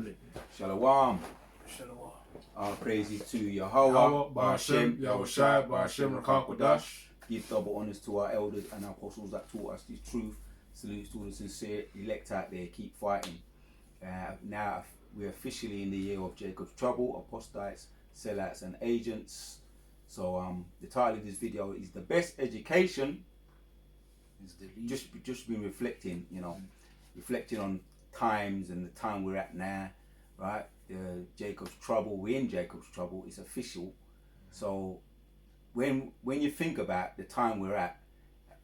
Holy. Shalom. Shalom. All praises to Yahweh, Ba'ashem, Yahushai, Ba'ashem, Rakakwadash. Give double honors to our elders and our apostles that taught us this truth. Salutes to the sincere elect out there. Keep fighting. Now we're officially in the year of Jacob's trouble, apostates, sellouts, and agents. So the title of this video is "The Best Education." Is just been reflecting, reflecting on times and the time we're at now, right? Jacob's trouble. We're in Jacob's trouble. It's official. So when you think about the time we're at,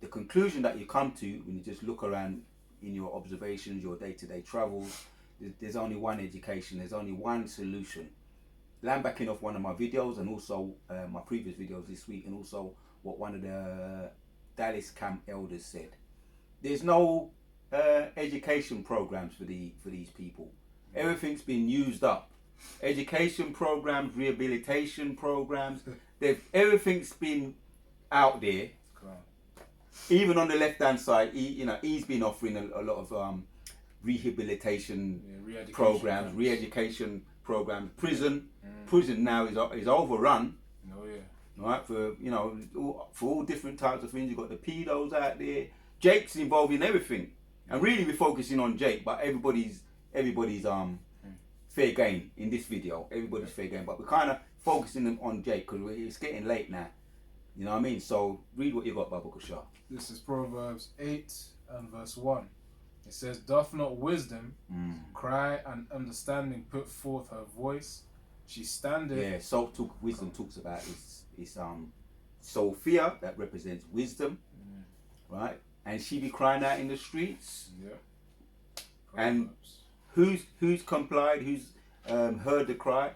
the conclusion that you come to when you just look around in your observations, your day-to-day travels, there's only one education. There's only one solution. I'm backing off one of my videos and also my previous videos this week, and also what one of the Dallas camp elders said. There's no education programs for these people. Everything's been used up. Education programs, rehabilitation programs, everything's been out there. Even on the left-hand side, he's been offering a lot of rehabilitation programs, re-education programs. Prison now is overrun. Oh yeah. Right, for all different types of things. You've got the pedos out there. Jake's involved in everything, and really we're focusing on Jake, but everybody's fair game in this video. Everybody's fair game, but we're kind of focusing on Jake because it's getting late now. You know what I mean? So read what you got, Baba Kushar. This is Proverbs 8 and verse 1. It says, "Doth not wisdom cry and understanding put forth her voice? She standeth." Yeah, wisdom talks about it's Sophia, that represents wisdom, right? And she be crying out in the streets. Yeah. And who's complied? Who's heard the cry?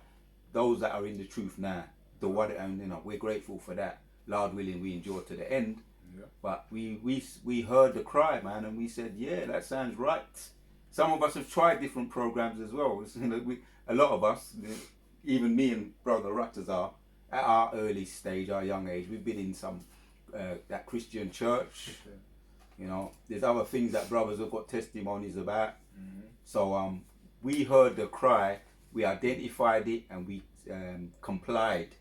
Those that are in the truth now. We're grateful for that. Lord willing, we endure to the end. Yeah. But we heard the cry, man, and we said, yeah, that sounds right. Some of us have tried different programs as well. A lot of us, even me and Brother Rutters are at our early stage, our young age. We've been in some that Christian church. There's other things that brothers have got testimonies about. So we heard the cry, we identified it, and we complied.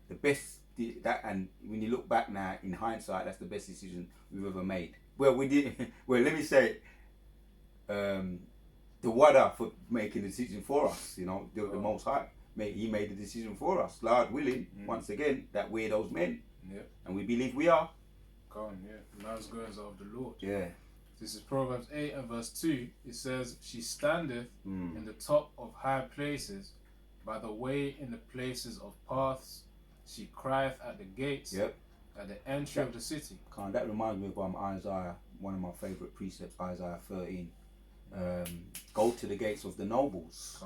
The best and when you look back now in hindsight, that's the best decision we've ever made. Well, we did. Well, let me say, the Wada for making the decision for us. The Most High, he made the decision for us. Lord willing, once again, that we're those men. Yeah. And we believe we are. Man's goings of the Lord. Yeah. This is Proverbs 8 and verse 2. It says, "She standeth in the top of high places, by the way in the places of paths. She crieth at the gates, at the entry of the city." That reminds me of Isaiah, one of my favourite precepts, Isaiah 13. Go to the gates of the nobles.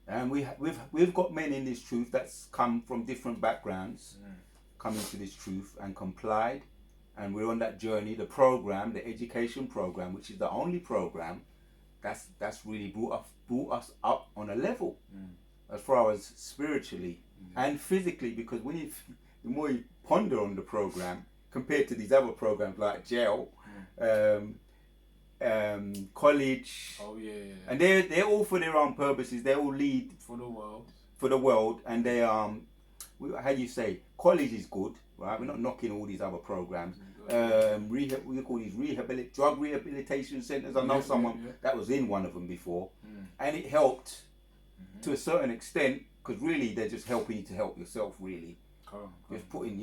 And we've got men in this truth that's come from different backgrounds, come into this truth and complied. And we're on that journey, the program, the education program, which is the only program that's really brought us up on a level as far as spiritually and physically, because the more you ponder on the program compared to these other programs like jail, college, and they're all for their own purposes. They all lead for the world, and they how do you say, college is good, right? We're not knocking all these other programs. We call these drug rehabilitation centers. I know someone that was in one of them before, and it helped to a certain extent, because really they're just helping you to help yourself. Really, just putting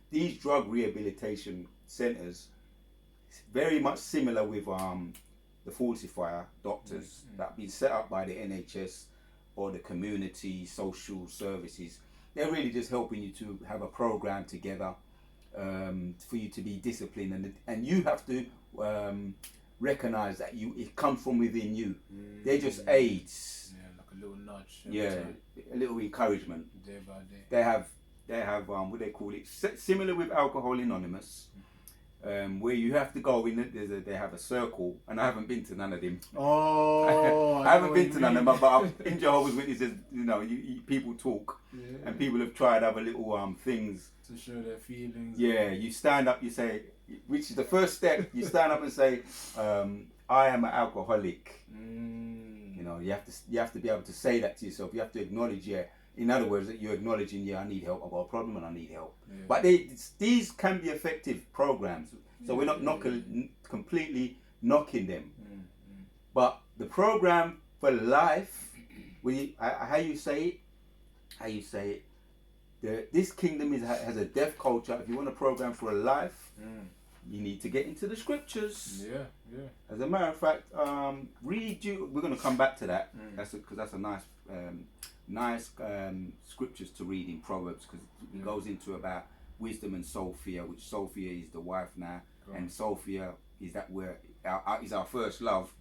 these drug rehabilitation centers, very much similar with the falsifier doctors that have been set up by the NHS or the community social services. They're really just helping you to have a program together for you to be disciplined, and you have to recognize that it comes from within you. They're just aids. Like a little nudge. A little encouragement. Day by day. They have what they call it, similar with Alcohol Anonymous. Where you have to go in, they have a circle, and I haven't been to none of them. I haven't been to none of them, but in Jehovah's Witnesses, people talk, and people have tried other little things to show their feelings. Yeah, you stand up, you say, which is the first step. You stand up and say, I am an alcoholic. You know, you have to be able to say that to yourself. You have to acknowledge, yeah. In other words, that you're acknowledging, yeah, I need help. I've got a problem and I need help. Yeah. But these can be effective programs. So we're not completely knocking them. But the program for life, how you say it, this kingdom has a deaf culture. If you want a program for a life, you need to get into the scriptures. Yeah. As a matter of fact, read you. We're going to come back to that. Because that's a nice scriptures to read in Proverbs, because it goes into about wisdom and Sophia, which Sophia is the wife now, and Sophia is our first love.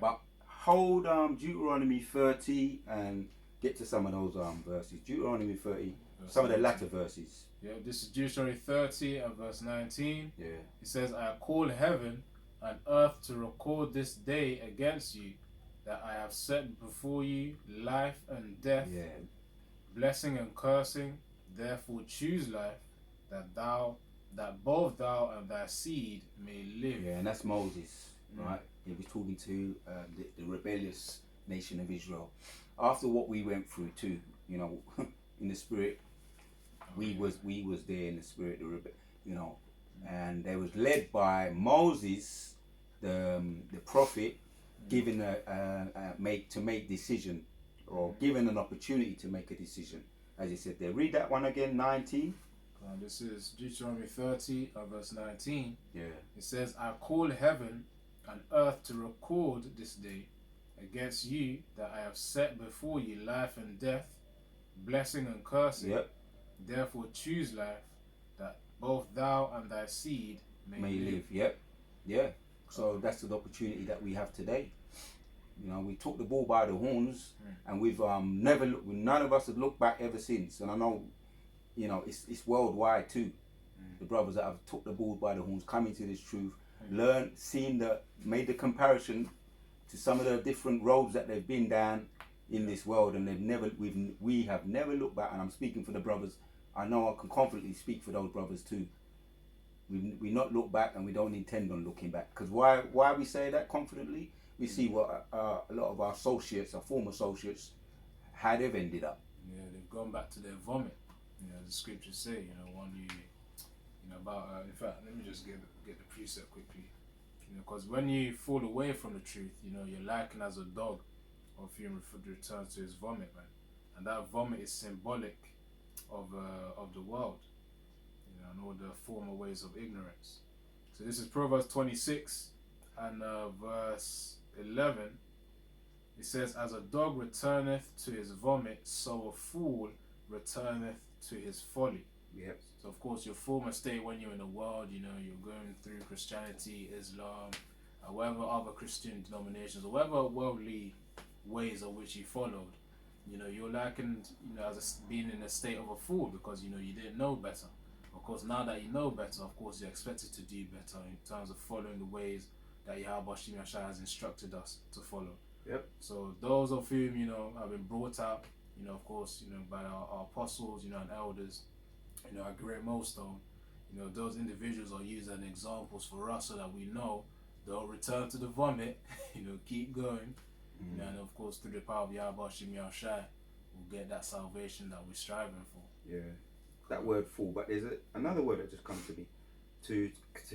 But hold Deuteronomy 30 and get to some of those verses. Deuteronomy 30, some of the latter verses. Yeah, this is Deuteronomy 30 and verse 19. Yeah. It says, I call heaven and earth to record this day against you, that I have set before you life and death, blessing and cursing. Therefore choose life, that both thou and thy seed may live. Yeah, and that's Moses, right? He was talking to the rebellious nation of Israel. After what we went through too, you know, in the spirit, we was there in the spirit, you know, and they was led by Moses, the prophet, given to make decision, or given an opportunity to make a decision, as he said there. Read that one again, 19. This is Deuteronomy 30 verse 19. Yeah. It says, I call heaven and earth to record this day against you, that I have set before you life and death, blessing and cursing. Yep. Therefore choose life, that both thou and thy seed may live. Yep. Yeah. So that's the opportunity that we have today. You know, we took the bull by the horns, and we've none of us have looked back ever since. And I know, you know, it's worldwide too. The brothers that have took the bull by the horns, come into this truth, learned, made the comparison to some of the different roads that they've been down in this world, and we have never looked back. And I'm speaking for the brothers. I know I can confidently speak for those brothers too. We not look back, and we don't intend on looking back. Because why we say that confidently? We see what a lot of our associates, our former associates, how they've ended up. Yeah, they've gone back to their vomit. You know, the scriptures say, you know, about. In fact, let me just get the precept quickly. You know, because when you fall away from the truth, you know, you're likened as a dog, of whom returns to his vomit, man. And that vomit is symbolic of the world, you know, and all the former ways of ignorance. So this is Proverbs 26 and verse 11. It says, as a dog returneth to his vomit, so a fool returneth to his folly. Yep. So of course your former state when you're in the world, you know, you're going through Christianity, Islam, whatever other Christian denominations, or whatever worldly ways of which you followed, you know, you're likened, you know, as being in a state of a fool, because, you know, you didn't know better. Of course, now that you know better, of course, you're expected to do better in terms of following the ways that Yahweh has instructed us to follow. Yep. So those of whom, you know, have been brought up, you know, of course, you know, by our apostles, you know, and elders, you know, our great millstone, you know, those individuals are used as examples for us, so that we know they'll return to the vomit, you know, keep going, you know, and of course, through the power of Yahweh we'll get that salvation that we're striving for. Yeah, that word "fool," but there's another word that just comes to me. To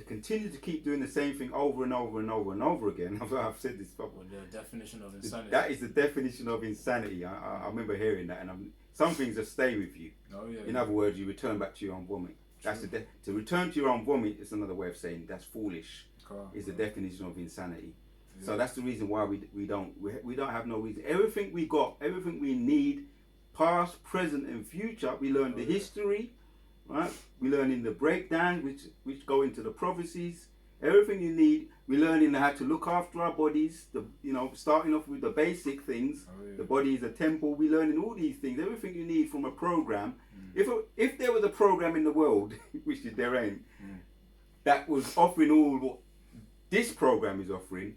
continue to keep doing the same thing over and over and over and over again. I've said this before. Well, the definition of insanity. That is the definition of insanity. I remember hearing that, and some things just stay with you. Oh yeah. In other words, you return back to your own vomit. True. That's to return to your own vomit is another way of saying that's foolish. Correct. Is the definition of insanity. Yeah. So that's the reason why we don't have no reason. Everything we got, everything we need, past, present, and future. We learn the history. Right, we learn in the breakdown, which go into the prophecies. Everything you need, we learn in how to look after our bodies. Starting off with the basic things. Oh, yeah. The body is a temple. We learn in all these things. Everything you need from a program. If there was a program in the world, which is there ain't, that was offering all what this program is offering,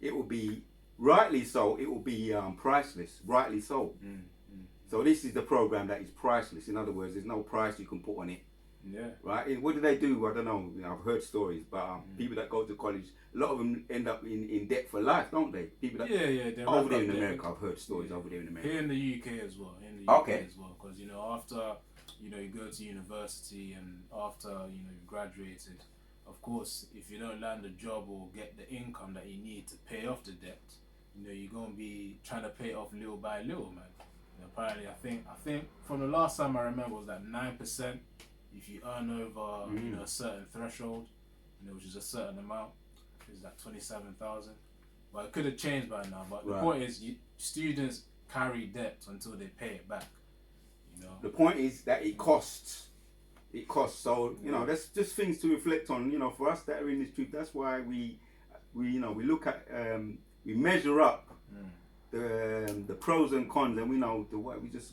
it would be rightly so. It will be priceless. Rightly so. So this is the program that is priceless. In other words, there's no price you can put on it. Yeah. Right? What do they do? I don't know. I've heard stories, but people that go to college, a lot of them end up in debt for life, don't they? People that over there in America, I've heard stories over there in America. Here in the UK as well. In the UK as well, because after you go to university and after you graduated, of course, if you don't land a job or get the income that you need to pay off the debt, you're gonna be trying to pay it off little by little, man. Apparently, I think from the last time I remember was that 9%. If you earn over a certain threshold, which is a certain amount, is that 27,000. But it could have changed by now. But the point is, students carry debt until they pay it back. The point is that it costs. It costs. So that's just things to reflect on. For us that are in this truth, that's why we look at we measure up the pros and cons, and we know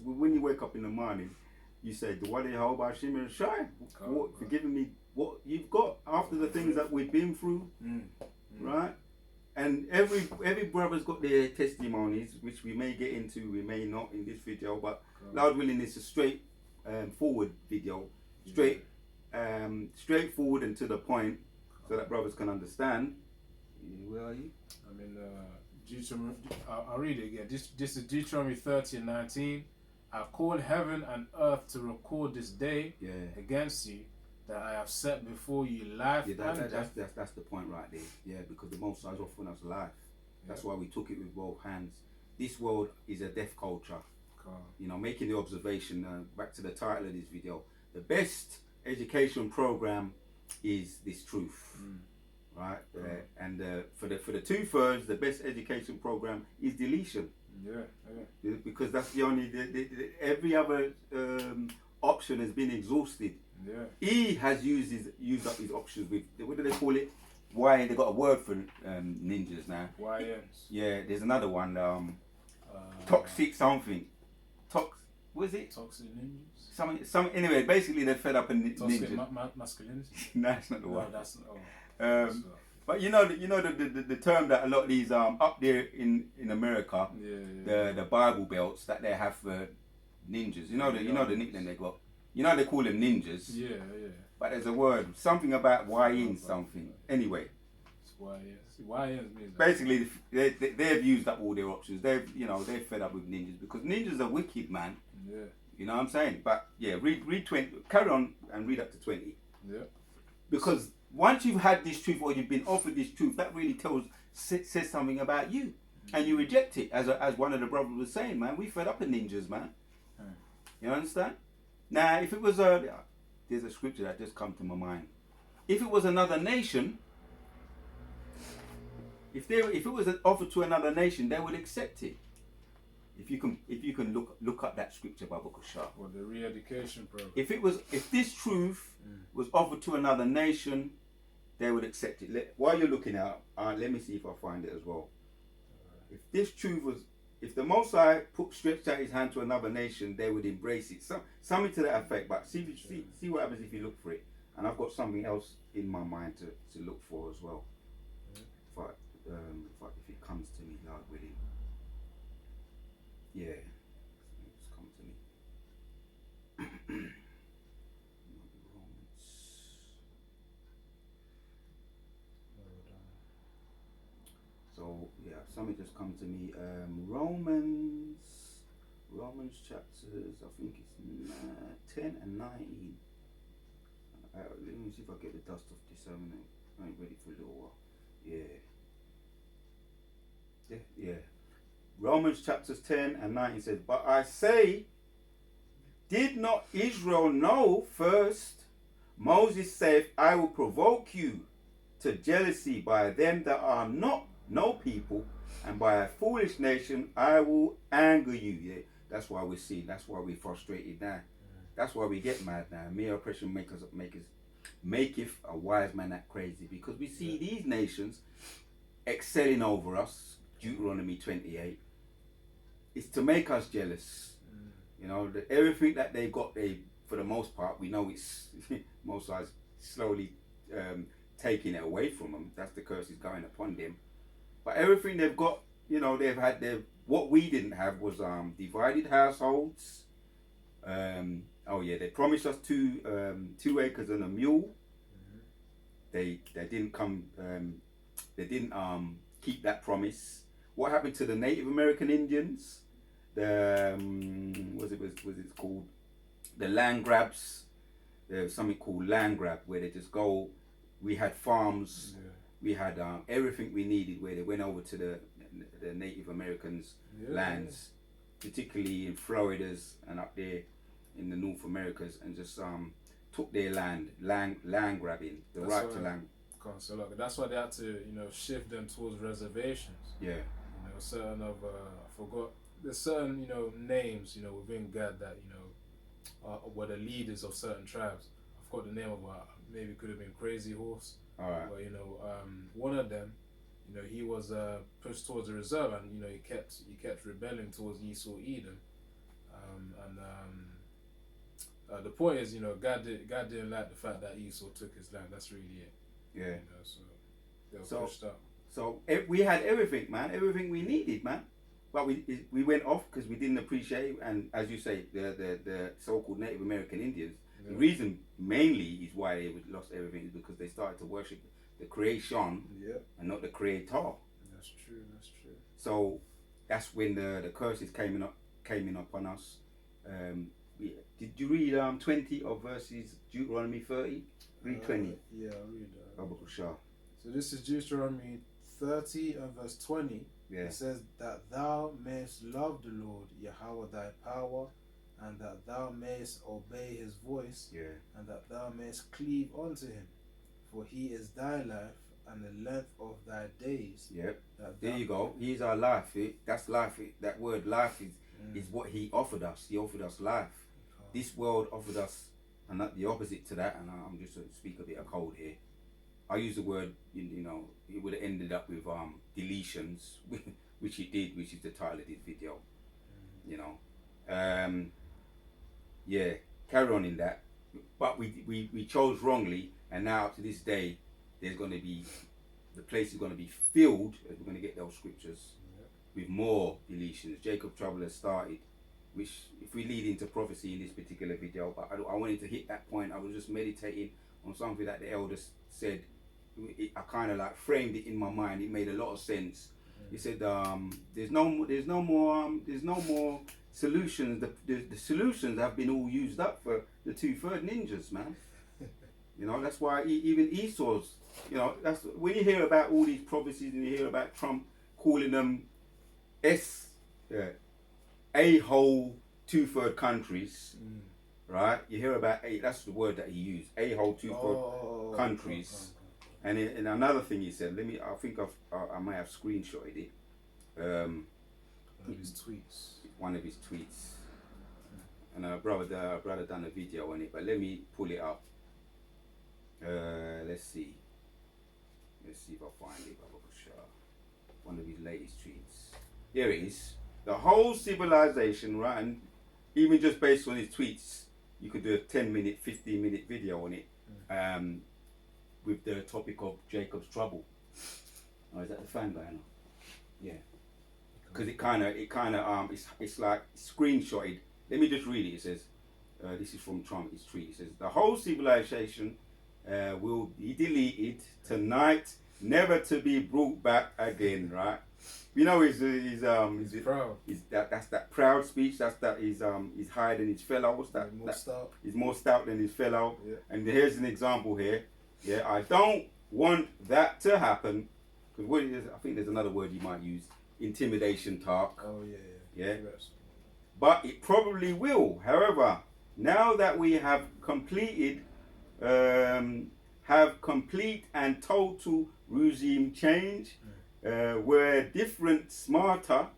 when you wake up in the morning. You said, "What the hell about Shimmer and Shy? For giving me what you've got after the things that we've been through, right?" And every brother's got their testimonies, which we may get into, we may not in this video, but Lord willing, it's a straight forward video, straightforward and to the point, so that brothers can understand. Where are you? I'm in Deuteronomy. I'll read it again. This is Deuteronomy 30:19. I call heaven and earth to record this day against you, that I have set before you life and death. That's the point right there. Yeah, because the Most High has offered us life. That's why we took it with both hands. This world is a death culture. Making the observation, back to the title of this video, the best education program is this truth. Right? And for the 2/3, the best education program is deletion. Yeah. Because that's the only every other option has been exhausted. Yeah. He has used up his options with what do they call it? Why they got a word for ninjas now? YNs. Yeah, there's another one. Toxic something. What is it? Toxic ninjas. Some anyway. Basically, they're fed up in toxic ninjas. Masculinity. No, that's not the one. That's But the term that a lot of these up there in America, the Bible belts that they have for ninjas. The nickname they got. They call them ninjas. Yeah. But there's a word, something about YN something. Anyway. YN means basically they've used up all their options. They're fed up with ninjas because ninjas are wicked, man. Yeah. You know what I'm saying? But yeah, read 20. Carry on and read up to 20. Yeah. Because once you've had this truth or you've been offered this truth, that really says something about you, and you reject it. As one of the brothers was saying, man, we fed up with ninjas, man. You understand? Now, if it was there's a scripture that just come to my mind. If it was another nation, if it was an offer to another nation, they would accept it. If you can look up that scripture, Baba Kushar. Or the re-education program. If this truth was offered to another nation, they would accept it. While you're looking at it, let me see if I find it as well. If this truth was, if the Most High stretched out his hand to another nation, they would embrace it. Something to that effect. But see what happens if you look for it. And I've got something else in my mind to look for as well. If it comes to me, Lord willing. Yeah, it's come to me. So yeah, something just come to me. Romans chapters, I think it's 10 and 19. Let me see if I get the dust off this. I ain't ready for a little while. Yeah. Romans chapters 10 and 19 says, but I say, did not Israel know first? Moses saith, I will provoke you to jealousy by them that are not no people, and by a foolish nation I will anger you. Yeah, that's why we're seeing, that's why we're frustrated now. That's why we get mad now. Mere oppression maketh a wise man act crazy, because we see these nations excelling over us. Deuteronomy 28. It's to make us jealous. Everything that they've got, for the most part, we know it's most are slowly taking it away from them. That's the curse is going upon them. But everything they've got, they've had. What we didn't have was divided households, Oh yeah, they promised us 2 acres and a mule. They didn't come. They didn't keep that promise. What happened to the Native American Indians? The was it called the land grabs? There was something called land grab where they just go. We had farms. Yeah. We had everything we needed. Where they went over to the Native Americans' lands, particularly in Florida's and up there in the North Americas, and just took their land grabbing, the that's right to land. So look, that's why they had to, shift them towards reservations. Yeah. Certain of I forgot. There's certain names within God that were the leaders of certain tribes. I forgot the name of maybe it could have been Crazy Horse. All right. But one of them, he was pushed towards the reserve, and he kept rebelling towards Esau, Edom, the point is, God didn't like the fact that Esau took his land. That's really it. Yeah. So they were pushed up. So we had everything, man. Everything we needed, man. But we went off because we didn't appreciate, and as you say, the so-called Native American Indians. Yeah. The reason mainly is why they lost everything is because they started to worship the creation, and not the creator. That's true. So that's when the curses came in upon us. Did you read 20 of verses Deuteronomy 30? Read 20. Yeah, I'll read that. So this is Deuteronomy 30 and verse 20. Yeah. It says that thou mayest love the Lord Yahweh thy power, and that thou mayest obey his voice, and that thou mayest cleave unto him, for he is thy life and the length of thy days. Yep. There you go. He's our life. That's life. That word life is what he offered us. He offered us life. This world offered us and not the opposite to that, and I'm just to speak a bit of code here. I use the word, it would have ended up with deletions, which it did, which is the title of this video. Yeah, carry on in that. But we chose wrongly, and now up to this day, the place is going to be filled, as we're going to get those scriptures, with more deletions. Jacob's trouble has started, which if we lead into prophecy in this particular video, but I wanted to hit that point. I was just meditating on something that the elders said. I kind of like framed it in my mind. It made a lot of sense. He said, "There's no more solutions. The solutions have been all used up for the 2/3 ninjas, man. That's why even Esau's. That's when you hear about all these prophecies and you hear about Trump calling them a-hole 2/3 countries, right? You hear about that's the word that he used, a-hole 2/3 countries." And another thing he said, I think I might have screenshotted it. One of his tweets. One of his tweets. And brother done a video on it, but let me pull it up. Let's see if I find it. One of his latest tweets. Here it is. The whole civilization, right? And even just based on his tweets, you could do a 10-minute, 15-minute video on it. With the topic of Jacob's trouble. Oh, is that the fan going on? Yeah. Because it's like screenshotted. Let me just read it. It says, this is from Trump, his tweet. It says, the whole civilization will be deleted tonight, never to be brought back again, right? He's proud. That's that proud speech. He's higher than his fellows. He's more stout than his fellow. Yeah. And here's an example here. Yeah, I don't want that to happen. Because I think there's another word you might use. Intimidation talk. Oh, yeah. Yeah. But it probably will. However, now that we have complete and total regime change, where different, smarter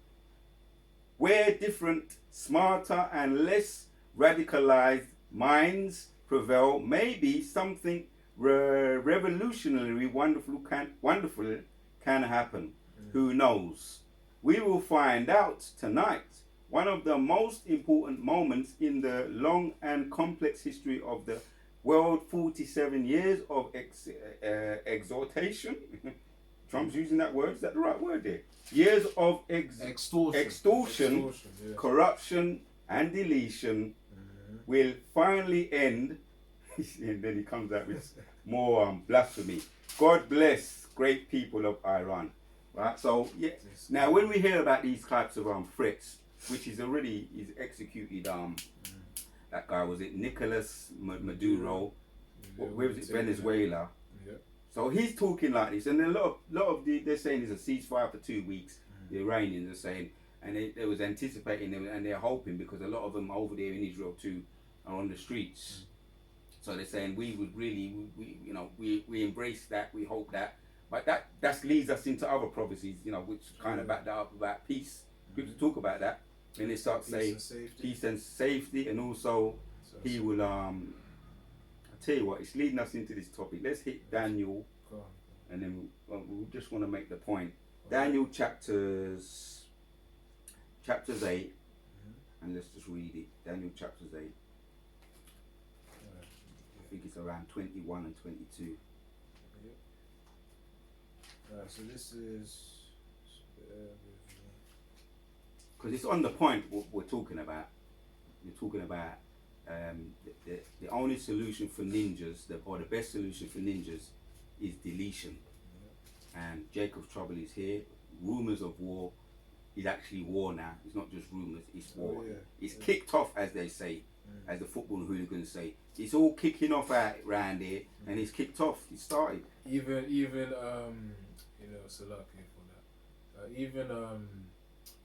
and less radicalized minds prevail, maybe something revolutionary, wonderful can happen. Who knows? We will find out tonight. One of the most important moments in the long and complex history of the world. 47 years of exhortation. Trump's using that word. Is that the right word there? Years of extortion, yeah. corruption, and deletion will finally end. And then he comes out with more blasphemy. God bless great people of Iran. Right? So, yeah. Now, when we hear about these types of threats, which is already is executed, that guy, was it Nicolas Maduro? Where was it? Venezuela. Yeah. So he's talking like this, and a lot of they're saying there's a ceasefire for 2 weeks. The Iranians are saying, and they was anticipating and they're hoping, because a lot of them over there in Israel too are on the streets. So they're saying we would really, we embrace that, we hope that, but that leads us into other prophecies, which kind of back that up about peace. People talk about that, and they start saying peace and safety, and also he will I tell you what, it's leading us into this topic. Let's hit Daniel, and then we just want to make the point. Daniel chapters 8, and let's just read it. Daniel chapters 8. I think it's around 21 and 22. So this is because it's on the point what we're talking about. We're talking about the only solution for ninjas, or the best solution for ninjas, is deletion. And Jacob's trouble is here. Rumors of war is actually war now. It's not just rumors, it's war. It's kicked off, as they say, as the football hooligans say. It's all kicking off out around here, and it's kicked off. It started. Even Salaki for that. Even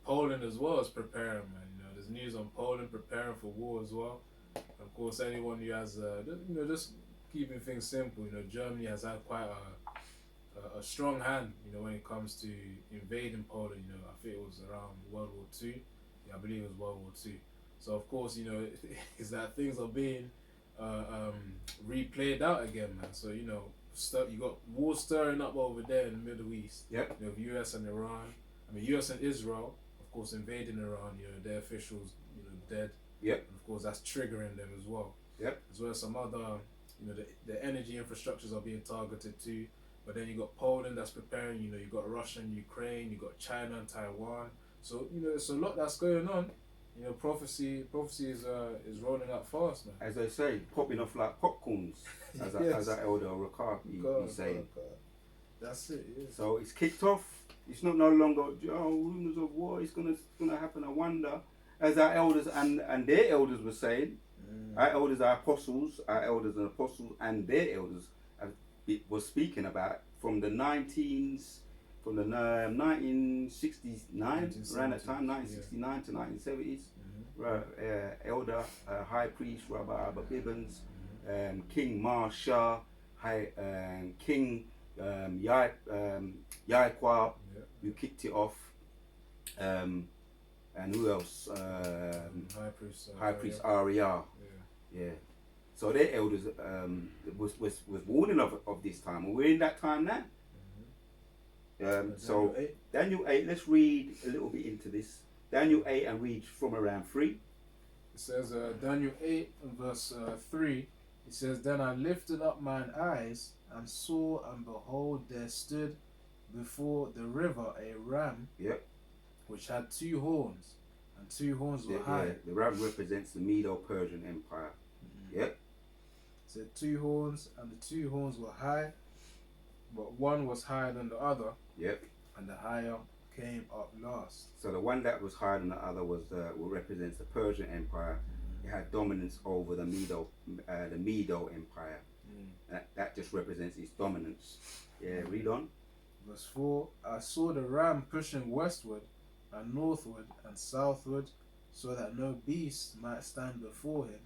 Poland as well is preparing, man. There's news on Poland preparing for war as well. Of course, anyone who has, just keeping things simple. Germany has had quite a strong hand, when it comes to invading Poland. I think it was around World War II. Yeah, I believe it was World War II. So of course, is that things are being replayed out again, man. So you got war stirring up over there in the Middle East. Yep. US and Iran. US and Israel, of course, invading Iran. Their officials, dead. Yep. And of course, that's triggering them as well. Yep. As well as some other, the energy infrastructures are being targeted too. But then you got Poland that's preparing. You got Russia and Ukraine. You got China and Taiwan. So it's a lot that's going on. Prophecy is rolling out fast, man. As they say, popping off like popcorns, as our elder Rakar he's saying. That's it. Yeah. So it's kicked off. It's not no longer rumors of war. It's gonna happen. I wonder, as our elders and their elders were saying, our elders are apostles. Our elders and apostles and their elders was speaking about from the 1960s. From the 1969, around that time, 1969 to 1970s, Elder High Priest Rabbi Abba Bibbins, King Marsha, King Yaiqua, who kicked it off, and who else? High Priest Arya. Yeah. So their elders was warning of this time, and we're in that time now. So Daniel 8, let's read a little bit into this. Daniel 8 and read from around 3. It says Daniel 8 and verse 3. It says, "Then I lifted up mine eyes and saw, and behold, there stood before the river a ram, which had 2 horns, and 2 horns were high." Yeah. The ram represents the Medo-Persian Empire. It said 2 horns, and the 2 horns were high, but one was higher than the other. And the higher came up last. So the one that was higher than the other was what represents the Persian Empire. It had dominance over the Medo Empire. That just represents its dominance. Yeah, read on. Verse 4: I saw the ram pushing westward and northward and southward, so that no beast might stand before him.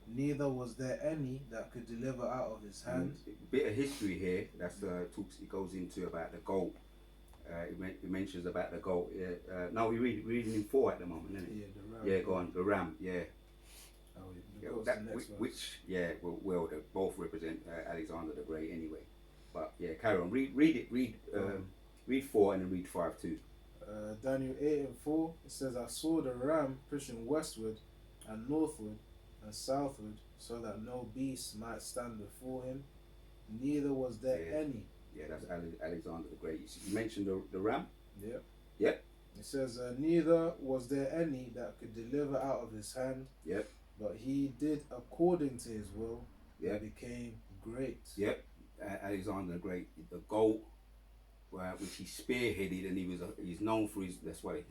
Neither was there any that could deliver out of his hand. Bit of history here. That's it goes into about the goat. It mentions about the goat. Now we're reading in 4 at the moment, isn't it? Yeah, the ram. Yeah, go on. The ram. Yeah. The Well, they both represent Alexander the Great anyway. But yeah, carry on. Read it. Read 4 and then read 5 too. Daniel 8 and 4. It says, "I saw the ram pushing westward and northward and southward, so that no beast might stand before him. Neither was there any." Yeah, that's Alexander the Great. You mentioned the ram? Yep. Yep. It says, "Neither was there any that could deliver out of his hand." Yep. But he did according to his will. Yeah. And became great. Yep. Alexander the Great, the GOAT, which he spearheaded, and he's known for his. That's what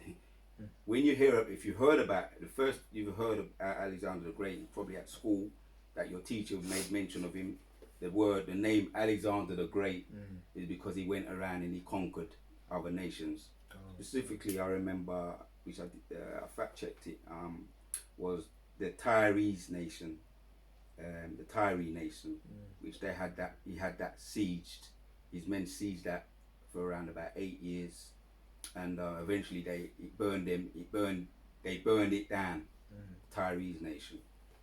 when you hear, if you heard about the first you've heard of Alexander the Great, probably at school, that your teacher made mention of him. The name Alexander the Great is because he went around and he conquered other nations. Specifically, I remember, which I fact checked it, was the Tyrese nation, the Tyre nation, which he had that sieged. His men sieged that for around about 8 years, and eventually they burned it down. Tyrese nation.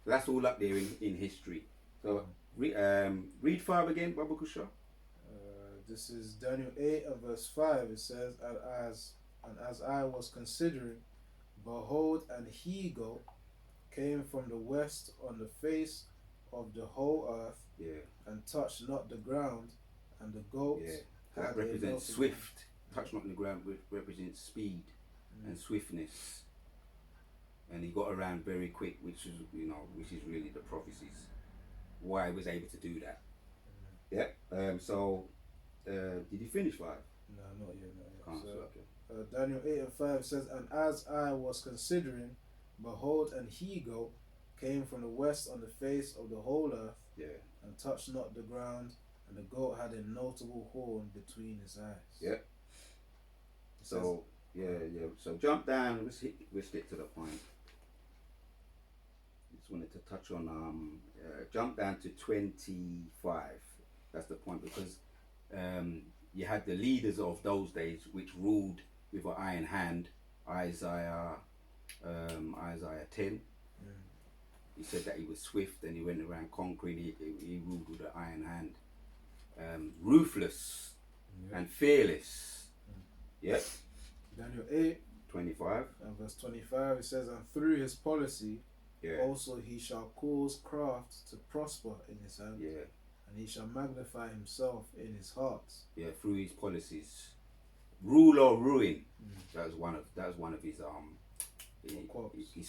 So that's all up there in history. So read 5 again, Baba Kusha. This is Daniel 8 and verse 5. It says, and as I was considering, behold, an he-goat came from the west on the face of the whole earth, and touched not the ground, and the goat. That represents swift. Touch not the ground represents speed and swiftness. And he got around very quick, which is really the prophecies. Why he was able to do that. So did you finish 5? No, not yet. Daniel 8 and 5 says, and as I was considering, behold, an he-goat came from the west on the face of the whole earth, and touched not the ground, and the goat had a notable horn between his eyes. So So jump down. Let's get to the point. Just wanted to touch on jump down to 25. That's the point, because you had the leaders of those days which ruled with an iron hand. Isaiah 10. He said that he was swift and he went around conquering. He ruled with an iron hand. Ruthless and fearless. Yep. Daniel 8, 25. and verse 25, it says, and through his policy also he shall cause craft to prosper in his hand. And he shall magnify himself in his heart. Through his policies. Rule or ruin. That was one of his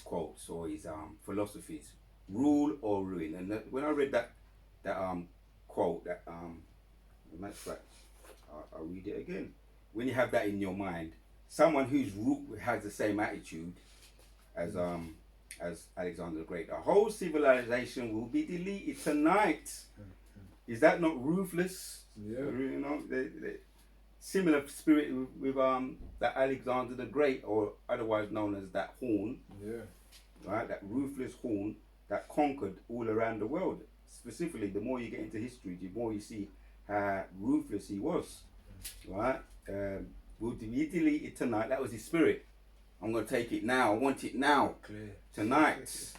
quotes or his philosophies. Rule or ruin. And when I read that quote, matter of fact, I'll read it again. When you have that in your mind, someone whose has the same attitude as Alexander the Great, the whole civilization will be deleted tonight. Is that not ruthless? Yeah. You know, the similar spirit with that Alexander the Great, or otherwise known as that horn. Yeah. Right, that ruthless horn that conquered all around the world. Specifically, the more you get into history, the more you see how ruthless he was. Right. We'll delete it tonight. That was his spirit. I'm going to take it now. I want it now. Clear. Tonight.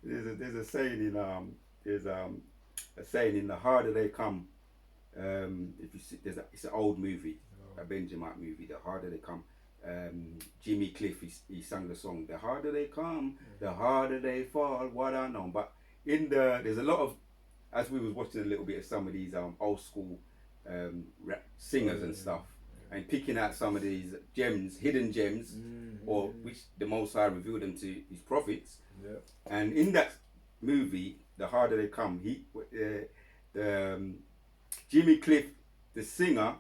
There's a saying in the harder they come. If you see, it's an old movie, a Benjamin movie. The harder they come. Jimmy Cliff, he sang the song. The harder they come, the harder they fall. What I know, but there's a lot of, as we was watching a little bit of some of these old school rap singers and stuff, and picking out some of these gems, hidden gems, or which the Most High revealed them to his prophets. And in that movie, The Harder They Come, Jimmy Cliff, the singer,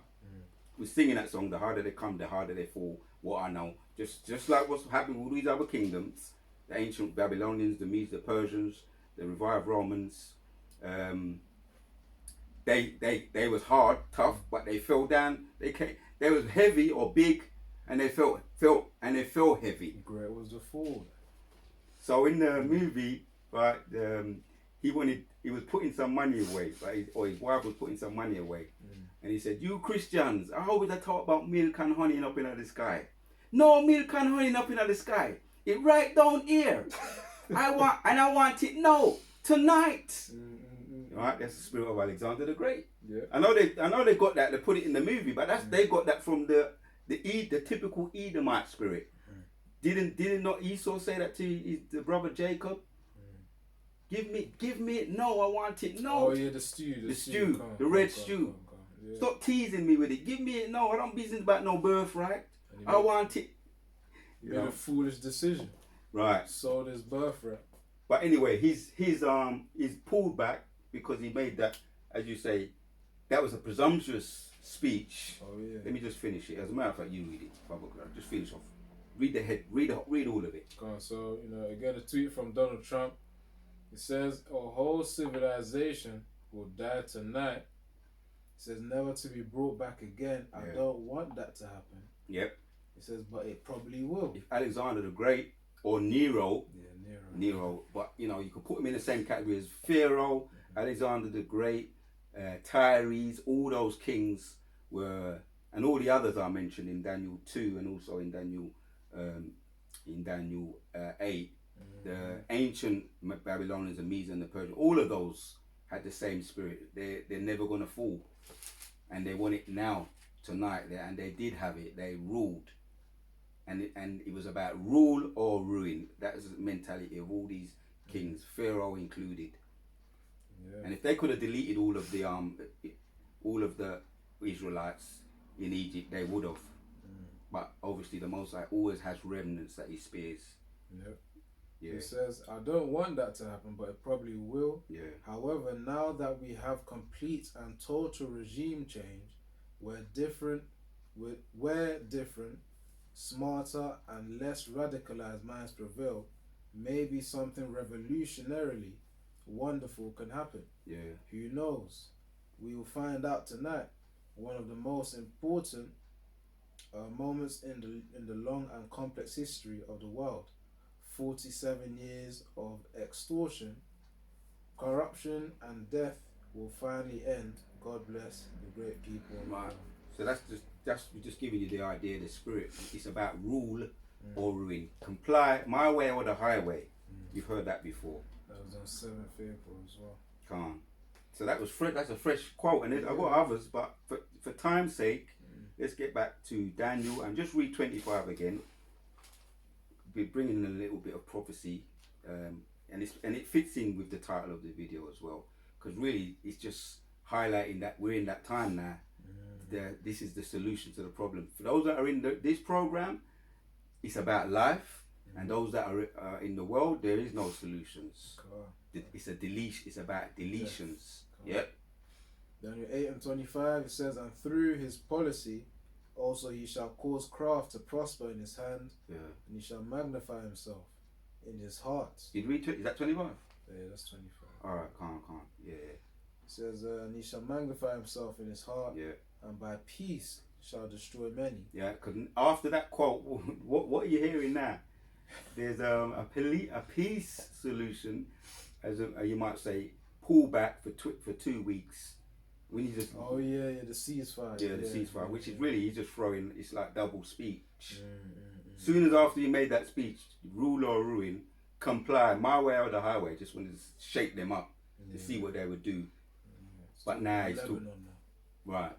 was singing that song. The harder they come, the harder they fall. What I know, just like what's happening with all these other kingdoms, the ancient Babylonians, the Medes, the Persians, the revived Romans. They was hard, tough, but they fell down. They was heavy or big, and they fell heavy. Great was the fall. So in the movie, right, he was putting some money away, right, or his wife was putting some money away, and he said, "You Christians, I always talk about milk and honey up in the sky. No milk and honey up in the sky. It right down here. I want it now, tonight." Right, that's the spirit of Alexander the Great. Yeah. I know they got that. They put it in the movie, but they got that from the typical Edomite spirit. Didn't not Esau say that to the brother Jacob? Give me it. No, I want it. No. Oh yeah, the stew. The red stew. Yeah. Stop teasing me with it. Give me it. No, I don't business about no birthright. I want it. He made a foolish decision. Right. Sold his birthright. But anyway, he's pulled back because he made that, as you say, that was a presumptuous speech. Oh yeah. Let me just finish it. As a matter of fact, you read it. Just finish off. Read the head. Read all of it. So again, a tweet from Donald Trump. It says a whole civilization will die tonight. It says never to be brought back again. I don't want that to happen. Yep. It says, but it probably will. If Alexander the Great or Nero. Yeah, Nero. But you could put him in the same category as Pharaoh, Alexander the Great, Tyrese. All those kings were, and all the others I mentioned in Daniel 2 and also in Daniel 8. The ancient Babylonians, the Medes and the Persians, all of those had the same spirit. They're never going to fall, and they want it now, tonight. And they did have it. They ruled, and it was about rule or ruin. That was the mentality of all these kings, Pharaoh included. Yeah. And if they could have deleted all of the Israelites in Egypt, they would have. But obviously, the Most High always has remnants that He spares. Yep. Yeah. It says, I don't want that to happen, but it probably will. Yeah. However, now that we have complete and total regime change, we're different, smarter and less radicalized minds prevail, maybe something revolutionarily wonderful can happen. Yeah. Who knows? We will find out tonight. One of the most important moments in the long and complex history of the world. 47 years of extortion, corruption, and death will finally end. God bless the great people. Right. So that's just giving you the idea, the spirit. It's about rule or ruin. Comply, my way or the highway. You've heard that before. That was on 7th April as well. Calm. So that was that's a fresh quote, and I've got others, but for time's sake, let's get back to Daniel and just read 25 again. We're bringing in a little bit of prophecy, and it fits in with the title of the video as well, because really it's just highlighting that we're in that time now. This is the solution to the problem. For those that are in this program, it's about life, and those that are in the world, there is no solutions. It's a deletion. It's about deletions. Yep. Daniel 8:25, it says, and through his policy, also he shall cause craft to prosper in his hand, and he shall magnify himself in his heart. Did we? Is that 25? Yeah, that's 25. All right, calm. Yeah. It says, and he shall magnify himself in his heart, and by peace shall destroy many. Yeah, because after that quote, what are you hearing now? There's a peace solution, as you might say, pull back for 2 weeks. When you just the ceasefire. Yeah, the ceasefire, which is really he's just throwing. It's like double speech. Soon as after you made that speech, rule or ruin, comply, my way or the highway. Just wanted to shake them up to see what they would do. But now he's talking. Right.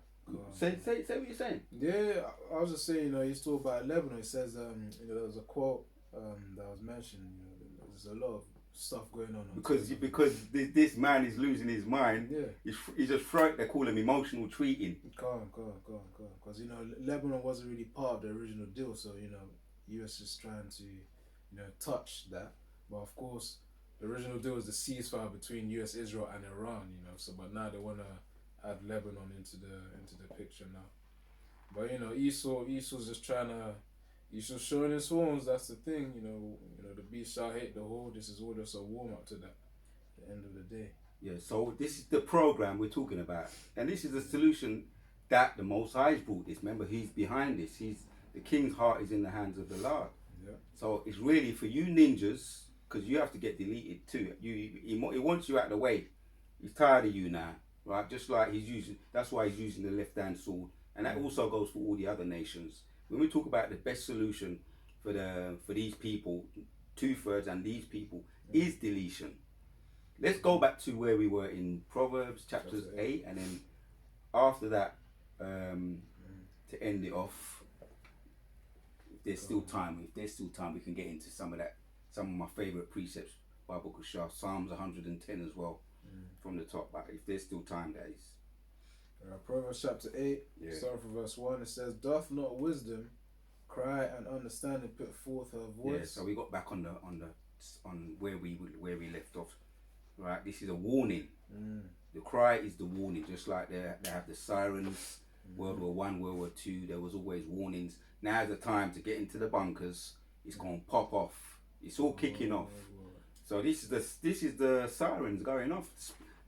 Say what you're saying. Yeah, I was just saying. He's talking about Lebanon. It says, there was a quote that was mentioned. There's a lot of stuff going on because this man is losing his mind. He's just they call him emotional treating. Calm, because Lebanon wasn't really part of the original deal, so US is trying to touch that, but of course the original deal was the ceasefire between US, Israel and Iran, so but now they want to add Lebanon into the picture now. But Esau's just trying to, Esau's showing his horns. That's the thing, the beast shall hate the whole. This is all just a warm up to that. At the end of the day. Yeah. So this is the program we're talking about, and this is the solution that the Most High brought. This. Remember, He's behind this. The King's heart is in the hands of the Lord. Yeah. So it's really for you ninjas, because you have to get deleted too. He wants you out of the way. He's tired of you now, right? Just like that's why he's using the left hand sword, and that also goes for all the other nations. When we talk about the best solution for these people, 2/3 and these people is deletion. Let's go back to where we were in Proverbs chapters 8, and then after that, to end it off, if there's still time, we can get into some of my favourite precepts by Book of Shah, Psalms 110 as well, from the top. But if there's still time, that is. Proverbs chapter 8, starting from verse 1, it says, doth not wisdom cry and understanding put forth her voice. Yeah, so we got back on where we left off. Right, this is a warning. The cry is the warning, just like they have the sirens. World War One, World War Two, there was always warnings. Now's the time to get into the bunkers. It's gonna pop off. It's all kicking off. So this is the sirens going off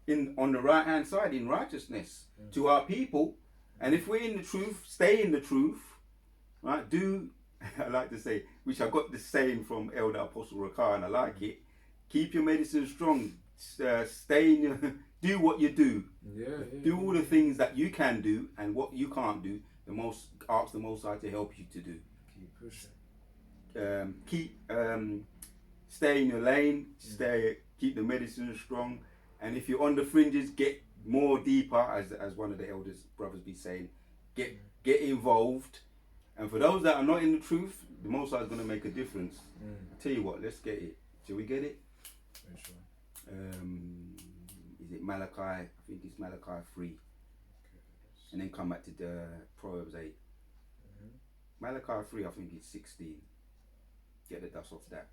on the right hand side in righteousness to our people. And if we're in the truth, stay in the truth. Right? I like to say, which I got this saying from Elder Apostle Rakar, and I like it. Keep your medicine strong. Stay in your, do what you do. Do all the things that you can do, and what you can't do. Ask the Most High to help you to do. Keep pushing. Stay in your lane. Keep the medicine strong. And if you're on the fringes, get more deeper, as one of the elders brothers be saying. Get involved. And for those that are not in the truth, the Most High is going to make a difference. I tell you what, let's get it. Shall we get it? Very sure. Is it Malachi? I think it's Malachi 3. And then come back to the Proverbs 8. Malachi 3, I think it's 16. Get the dust off that.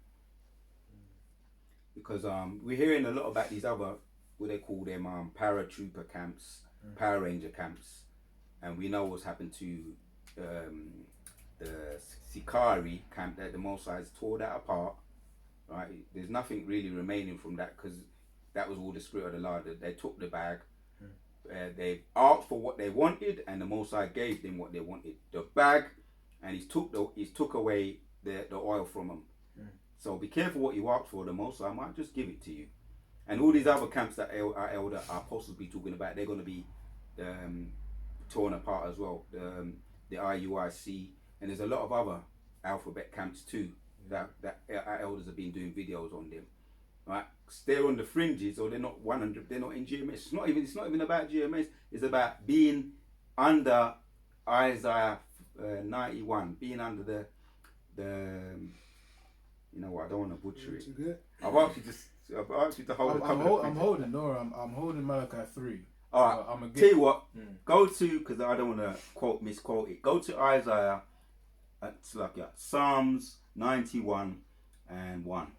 Because we're hearing a lot about these other, what they call them, paratrooper camps, Power Ranger camps. And we know what's happened to the Sikari camp, that the Most High tore that apart. Right? There's nothing really remaining from that, because that was all the Spirit of the Lord. They took the bag. They asked for what they wanted, and the Most High gave them what they wanted. The bag, and He took away the oil from them. So be careful what you ask for. The Most High might just give it to you. And all these other camps that our apostles be talking about, they're going to be torn apart as well. The IUIC, and there's a lot of other alphabet camps too that our elders have been doing videos on them. Right, they're on the fringes, or they're not 100. They're not in GMS. It's not even about GMS. It's about being under Isaiah 91, being under the you know what? I don't want to butcher it. I've asked you to hold a couple of. I'm holding. No, I'm holding Malachi 3. All right. I'm gonna tell you what. Go to, because I don't want to misquote it. Go to Isaiah. It's like Psalms 91 and 1.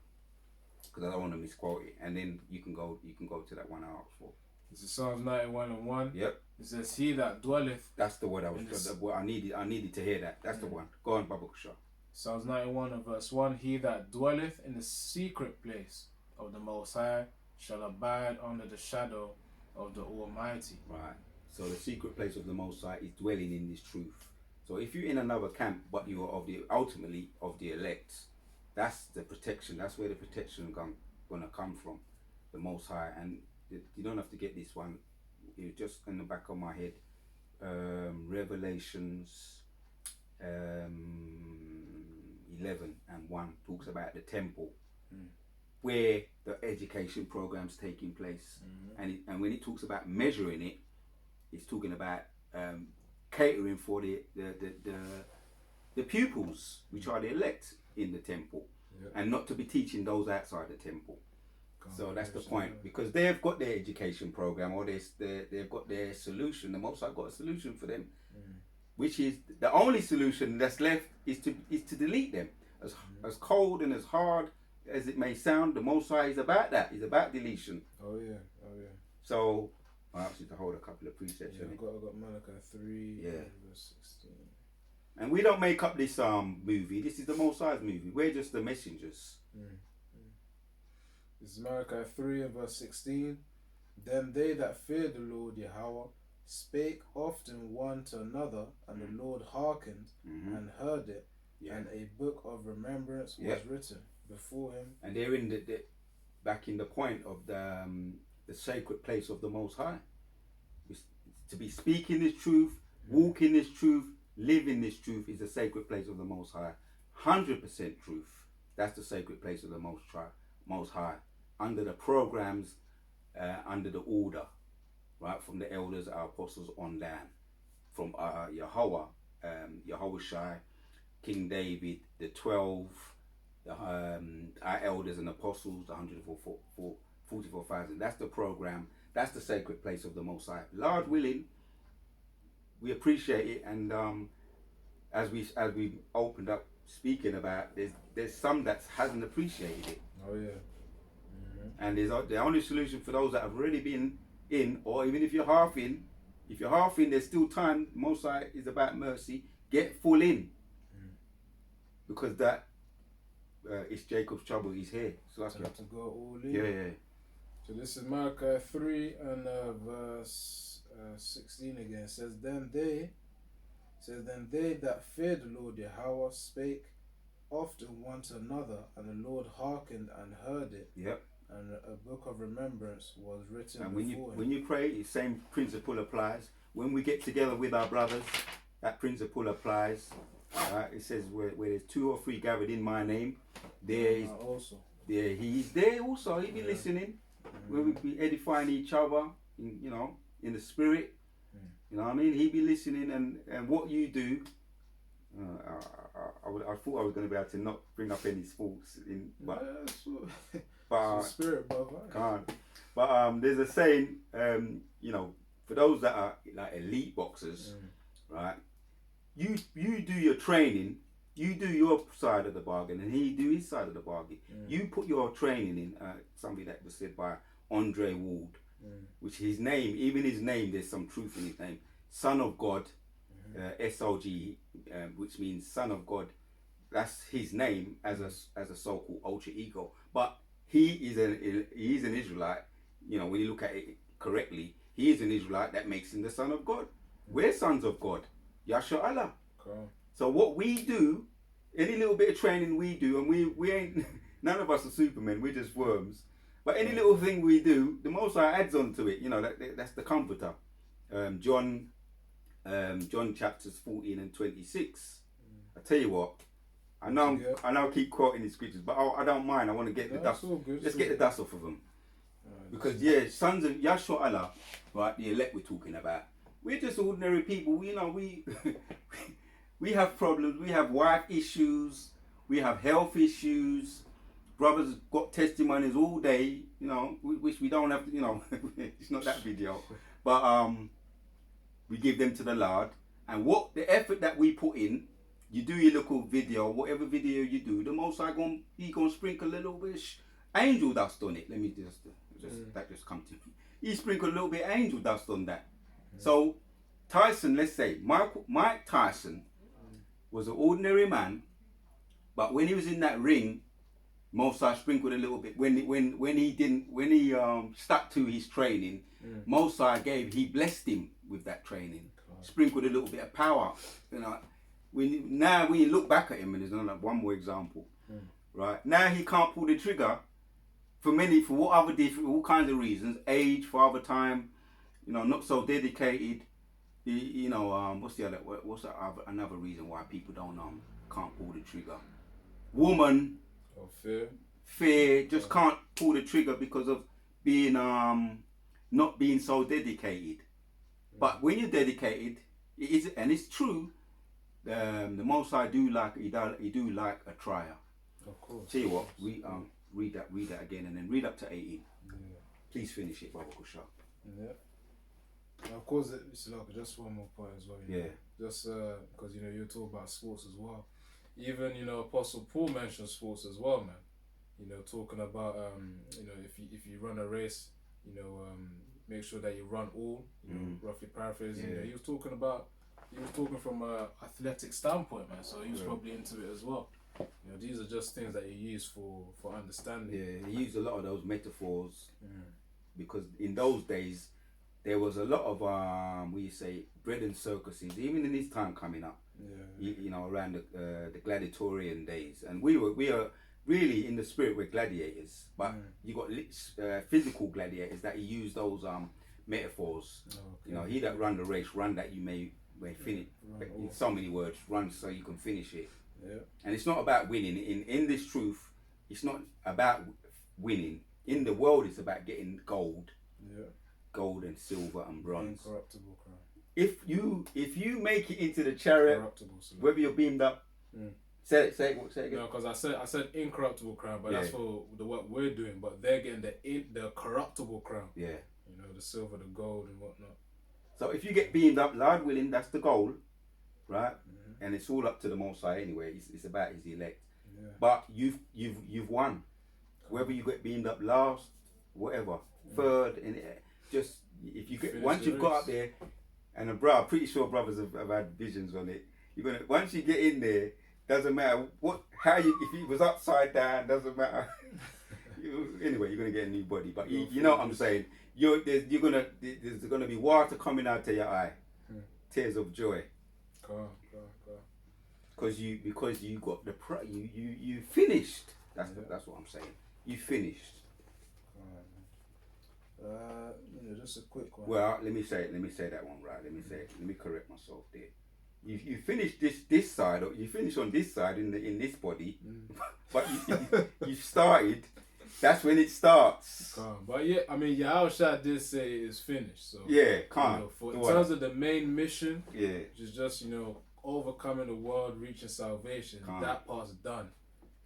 Because I don't want to misquote it, and then you can go to that one I asked for. This is Psalms 91 and 1. Yep. It says, "He that dwelleth." That's the word I needed to hear that. That's the one. Go on, Baba Kusha. Psalms 91 and verse 1. "He that dwelleth in the secret place of the Most High shall abide under the shadow of the Almighty." Right. So the secret place of the Most High is dwelling in this truth. So if you're in another camp, but you are ultimately of the elect, that's the protection. That's where the protection gonna come from, the Most High. And you don't have to get this one. It's just in the back of my head. Revelations 11 and 1 talks about the temple, where the education program's taking place. And when it talks about measuring it, it's talking about catering for the pupils, which are the elect in the temple, and not to be teaching those outside the temple. So that's the point, because they've got their education program, or they've got their solution. The Most High got a solution for them, which is the only solution that's left is to delete them. As cold and as hard as it may sound, the Most High is about that. He's about deletion. Oh yeah. So I asked you to hold a couple of precepts. Yeah, I got Malachi 3, verse 16. And we don't make up this movie. This is the Most High's movie. We're just the messengers. This is Malachi 3 and verse 16. "Then they that feared the Lord Yahweh spake often one to another, and the Lord hearkened and heard it, and a book of remembrance was written before him." And they're in back in the point of the sacred place of the Most High. To be speaking this truth, walking this truth, living this truth is the sacred place of the Most High. 100% truth. That's the sacred place of the Most High. Under the programs, under the order, right, from the elders, our apostles on down, from Yahweh, Yahweh Shai, King David, the 12, our elders and apostles, the 144,000. That's the program. That's the sacred place of the Most High. Lord willing, we appreciate it, and as we opened up speaking about, there's some that hasn't appreciated it. Oh yeah. And there's the only solution for those that have already been in, or even if you're half in, there's still time. Most High is about mercy. Get full in, because that it's Jacob's trouble. He's here, so that's to go all in. Yeah. So this is Malachi 3 and verse 16 again. It says, Then they that feared the Lord Yahweh spake often one to another, and the Lord hearkened and heard it. Yep. And a book of remembrance was written and before him. When you pray, the same principle applies. When we get together with our brothers, that principle applies. It says where there's 2 or 3 gathered in my name, there is also. There he's there also. He be listening. When we be edifying each other, in the spirit. You know what I mean? He be listening, and what you do. I thought I was going to be able to not bring up any sports in, but spirit, brother. Can't. But there's a saying, for those that are like elite boxers, right? You do your training, you do your side of the bargain, and he do his side of the bargain. You put your training in. Something that was said by Andre Ward, which his name, there's some truth in his name. Son of God, SOG, which means Son of God. That's his name as a so-called ultra ego. But he is an Israelite. When you look at it correctly, he is an Israelite that makes him the Son of God. We're sons of God, Yasha Allah. Cool. So what we do, any little bit of training we do, and we ain't, none of us are supermen, we're just worms. But any little thing we do, the Most High adds on to it. That's the comforter. John chapters 14 and 26. I tell you what, I know I keep quoting these scriptures, but I don't mind. I want to get the dust. Let's get the dust off of them. Because sons of Yahshua Allah, right? The elect we're talking about. We're just ordinary people. We we have problems. We have wife issues. We have health issues. Brothers got testimonies all day. Which we don't have to. It's not that video, but we give them to the Lord. And what the effort that we put in, you do your little video, whatever video you do, the Most High he gonna sprinkle a little bit angel dust on it. Let me that just come to me. He sprinkled a little bit angel dust on that. So Tyson, let's say Mike Tyson was an ordinary man, but when he was in that ring, Most High sprinkled a little bit. When he stuck to his training, Most High he blessed him with that training. Sprinkled a little bit of power. When you look back at him, and there's one more example, right? Now he can't pull the trigger for all kinds of reasons, age, father time, not so dedicated. What's another reason why people can't pull the trigger? Woman. Or fear. Fear, just can't pull the trigger because of being not being so dedicated. But when you're dedicated, it's true. The Most High do like a trial. Of course. Tell you what, read that again, and then read up to 18. Please finish it, Baba Kusha. Yeah. And of course, just one more point as well. Just because you're talking about sports as well. Even Apostle Paul mentions sports as well, man. Talking about if you run a race, make sure that you run all. Roughly paraphrasing. He was talking from a athletic standpoint, man. So he was probably into it as well. These are just things that you use for understanding. Yeah, he used a lot of those metaphors because in those days there was a lot of bread and circuses, even in his time coming up. Around the gladiatorian days, and we are really in the spirit we're gladiators, but you got physical gladiators that he used those metaphors. He that run the race, run that you may finish. In so many words, run so you can finish it. And it's not about winning. In this truth, it's not about winning. In the world, it's about getting gold. Gold and silver and bronze. Incorruptible crown. If you make it into the chariot, whether you're beamed up, say it again. No, because I said incorruptible crown, but that's for the work we're doing. But they're getting the corruptible crown. Yeah. The silver, the gold, and whatnot. So if you get beamed up, Lord willing, that's the goal, right? and it's all up to the Most High anyway. It's about His elect. Yeah. But you've won. Whether you get beamed up last, whatever, third, and just if you get once you've got up there, and I'm pretty sure brothers have had visions on it. You're gonna once you get in there, doesn't matter how you if it was upside down, doesn't matter. Anyway, you're gonna get a new body, but you know what I'm saying. There's gonna be water coming out of your eye, tears of joy. Because you got you finished. That's what I'm saying. You finished. Just a quick one. Well, let me say that one right. Let me correct myself there. You finish this side, or you finish on this side in this body, but you started. That's when it starts. But yeah, I mean, Yahushua did say it's finished. So yeah, in terms of the main mission, which is just overcoming the world, reaching salvation. That part's done.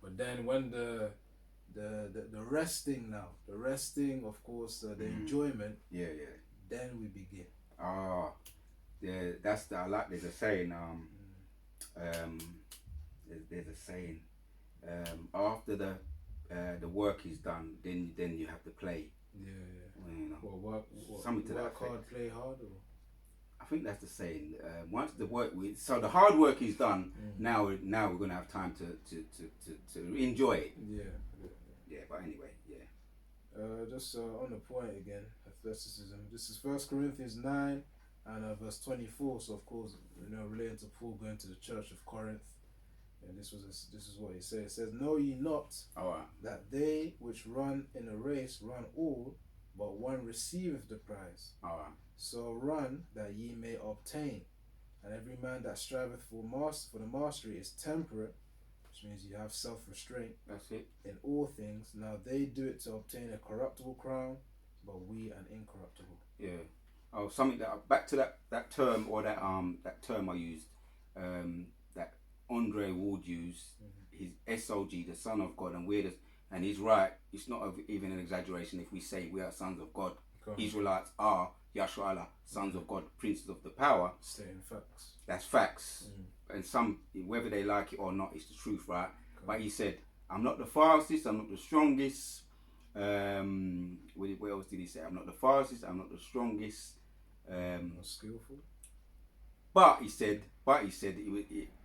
But then when the resting now, of course, the enjoyment. Then we begin. Yeah, I like. There's a saying. There's a saying. After the work is done, then you have to play. Work hard, play hard. Or? I think that's the saying. Once the work, so the hard work is done. Now we're gonna have time to enjoy it. Yeah. But anyway, just on the point again, athleticism. This is 1 Corinthians 9 and verse 24. So of course, related to Paul going to the church of Corinth. And this is what he says. It says, "Know ye not that they which run in a race run all, but one receiveth the prize. So run that ye may obtain. And every man that striveth for the mastery is temperate," which means you have self-restraint. That's it. "In all things. Now they do it to obtain a corruptible crown, but we an incorruptible." Yeah. Oh, something back to that term or that term I used. That Andre Ward used. His SOG, the Son of God, and he's right. It's not even an exaggeration if we say we are sons of God. Israelites are Yahshua Allah, sons of God, princes of the power. Stating facts. That's facts. And some, whether they like it or not, it's the truth, right? But he said, "I'm not the fastest, I'm not the strongest." What else did he say? "I'm not the fastest, I'm not the strongest." Not skillful. But he said,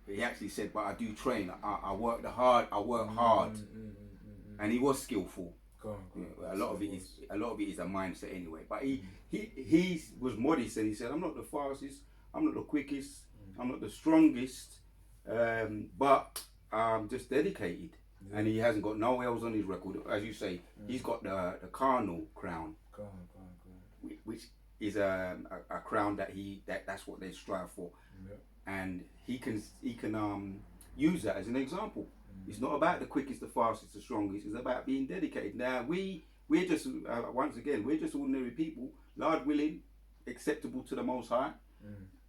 he actually said, "But I do train. I work hard. And he was skillful. A lot of it is a mindset anyway. But he was modest and he said, "I'm not the fastest, I'm not the quickest, I'm not the strongest, but I'm just dedicated." And he hasn't got no else on his record. As you say, he's got the carnal crown, which is a crown that's what they strive for. And he can use that as an example. It's not about the quickest, the fastest, the strongest. It's about being dedicated. Now we're just once again we're just ordinary people, Lord willing, acceptable to the Most High.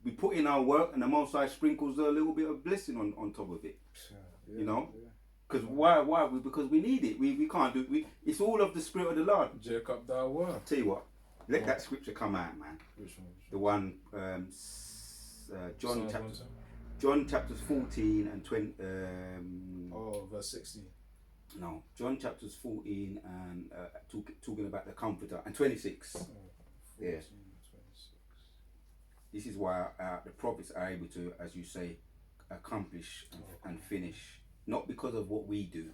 We put in our work, and the Most High sprinkles a little bit of blessing on top of it. Because why? Because we need it. We can't do it. It's all of the Spirit of the Lord. Jacob, thou word. Tell you what, let that scripture come out, man. Which one? The one, John chapters 14 and 20. Verse 16. No, John chapters 14 and talking about the Comforter, and 26. 14, yeah. 26. This is why the prophets are able to, as you say, accomplish and finish, not because of what we do.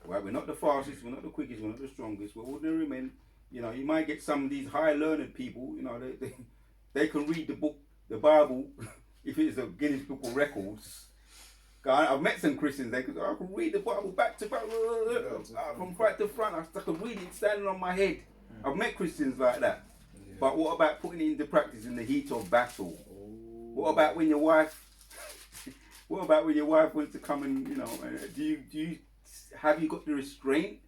Right? We're not the fastest, we're not the quickest, we're not the strongest. We're ordinary men. You might get some of these high learned people. They can read the Bible, if it's a Guinness Book of Records. I've met some Christians. I can read the Bible back to back, from front to front. I can read it standing on my head. I've met Christians like that. Yeah. But what about putting it into practice in the heat of battle? What about when your wife? What about when your wife wants to come and do you have you got the restraint?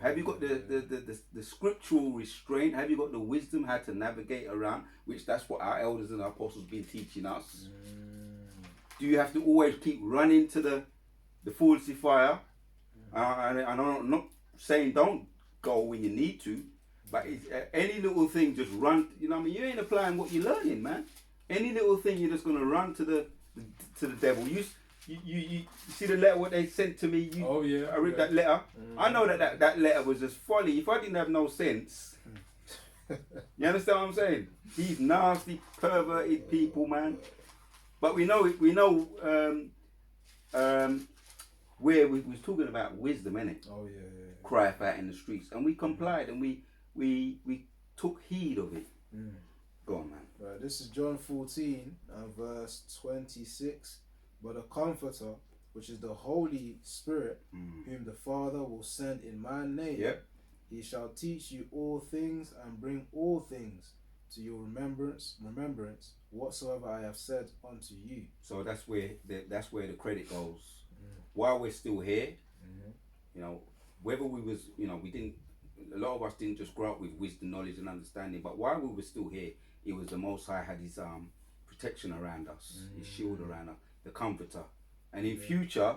Have you got the scriptural restraint? Have you got the wisdom how to navigate around? Which that's what our elders and our apostles been teaching us. Do you have to always keep running to the falsifier? And I'm not saying don't go when you need to, but any little thing just run. You ain't applying what you're learning, man. Any little thing, you're just gonna run to the devil. You see the letter what they sent to me. I read that letter. I know that letter was just folly. If I didn't have no sense, you understand what I'm saying? These nasty, perverted people, man. But we know where we was talking about wisdom, innit? Oh yeah. Cry out in the streets, and we complied, and we took heed of it. Go on, man. Right, this is John 14 and verse 26. But a Comforter, which is the Holy Spirit, whom the Father will send in my name, he shall teach you all things and bring all things to your remembrance whatsoever I have said unto you. So that's where the credit goes. While we're still here, you know, whether we was, you know, a lot of us didn't just grow up with wisdom, knowledge and understanding, but while we were still here, it was the Most High had his protection around us, his shield around us, the Comforter. And in future,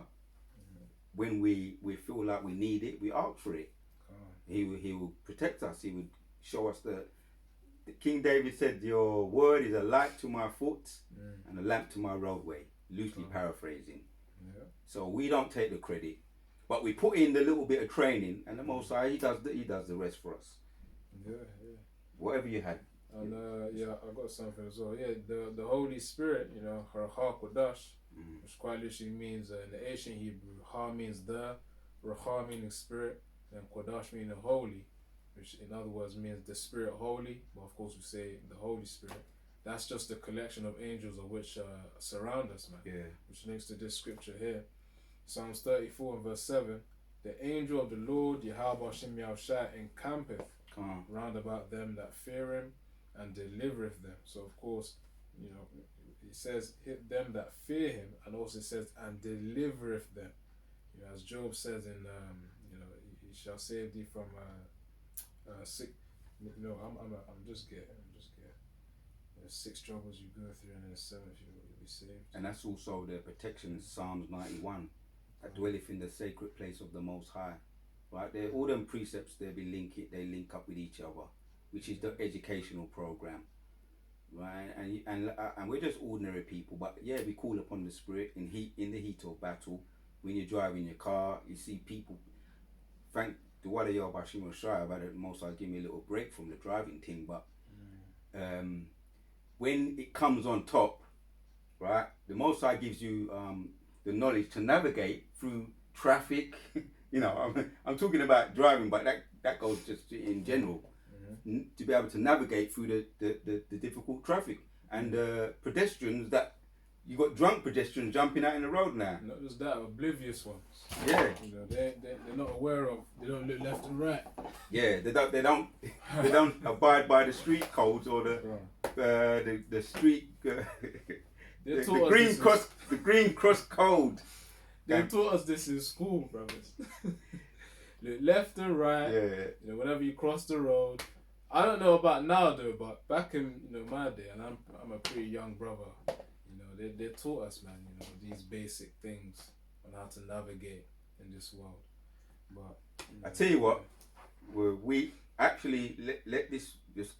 when we feel like we need it, we ask for it. He will protect us. He would show us the King David said, your word is a light to my foot and a lamp to my roadway, loosely paraphrasing. So we don't take the credit, but we put in the little bit of training, and the Most High, he does the rest for us. Whatever you had. And I got something as well. Yeah, the Holy Spirit, you know, Raha Kodash, which quite literally means in the ancient Hebrew, Ha means the, Raha meaning spirit, and Kodash meaning holy, which in other words means the Spirit holy. But of course we say the Holy Spirit. That's just a collection of angels of which surround us, man. Which links to this scripture here. Psalms 34 and verse 7. The angel of the Lord, Yahweh Hashem Yahushua, encampeth round about them that fear him and delivereth them. So of course, you know, it says them that fear him, and also it says and delivereth them. You know, as Job says in you know, he shall save thee from sick. You know, I'm just getting. There's 6 troubles you go through, and then the 7th you'll be saved. And that's also the protection, Psalms 91, that dwelleth in the sacred place of the Most High. Right, there, all them precepts they link up with each other, which is the educational program. Right, and we're just ordinary people, but yeah, we call upon the Spirit in the heat of battle. When you're driving your car, you see people. Thank the Wada Yahweh Shai about it. Most I give me a little break from the driving thing, but when it comes on top, right, the Most High gives you the knowledge to navigate through traffic. You know, I'm talking about driving, but that goes just in general. To be able to navigate through the difficult traffic, and pedestrians that you got drunk pedestrians jumping out in the road now. Not just that, oblivious ones. Yeah. You know, they're not aware of. They don't look left and right. Yeah, they don't abide by the street codes or the street the green cross code. They taught us this in school, brothers. Look left and right. Yeah. You know, whenever you cross the road. I don't know about now though, but back in my day, and I'm a pretty young brother. You know, they taught us, man. You know, these basic things on how to navigate in this world. But I tell you what, we actually let this just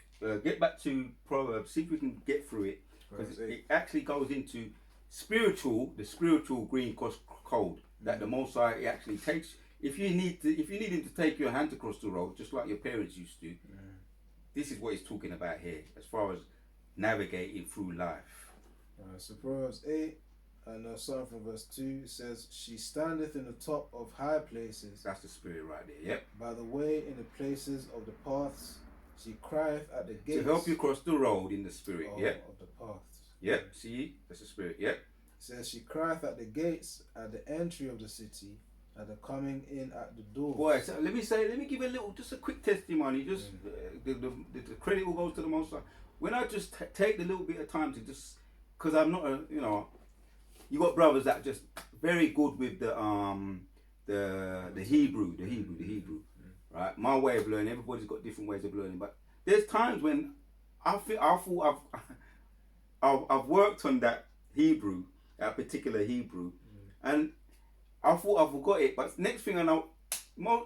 get back to Proverbs. See if we can get through it, because it actually goes into the spiritual green cross code that the Most High actually takes. If you need him to take your hand across the road, just like your parents used to, this is what he's talking about here, as far as navigating through life. So Proverbs 8 and starting from verse 2 says, she standeth in the top of high places. That's the spirit right there. Yep. By the way, in the places of the paths, she crieth at the gates. To help you cross the road in the spirit. Yep. Of the paths. Yep. See, that's the spirit. Yep. It says she crieth at the gates, at the entry of the city, at the coming in at the door. Boy, so let me give just a quick testimony. Just the credit will go to the Most High. When I just take the little bit of time to just, because I'm not a, you know, you got brothers that just very good with the Hebrew, right? My way of learning. Everybody's got different ways of learning, but there's times when I thought I've worked on that Hebrew, that particular Hebrew, and I thought I forgot it, but next thing I know,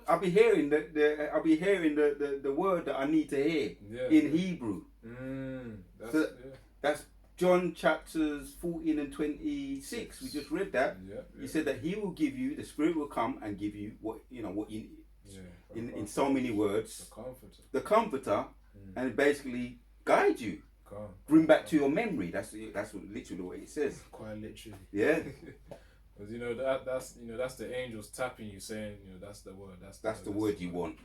I'll be hearing the word that I need to hear in Hebrew. That's John chapters 14 and 26. We just read that. He said that he will give you, the Spirit will come and give you what you in so many words. The Comforter, and basically guide you, bring back to your memory. That's literally what it says. Quite literally. Yeah. Because that's the angels tapping you, saying that's the word. That's the word you want.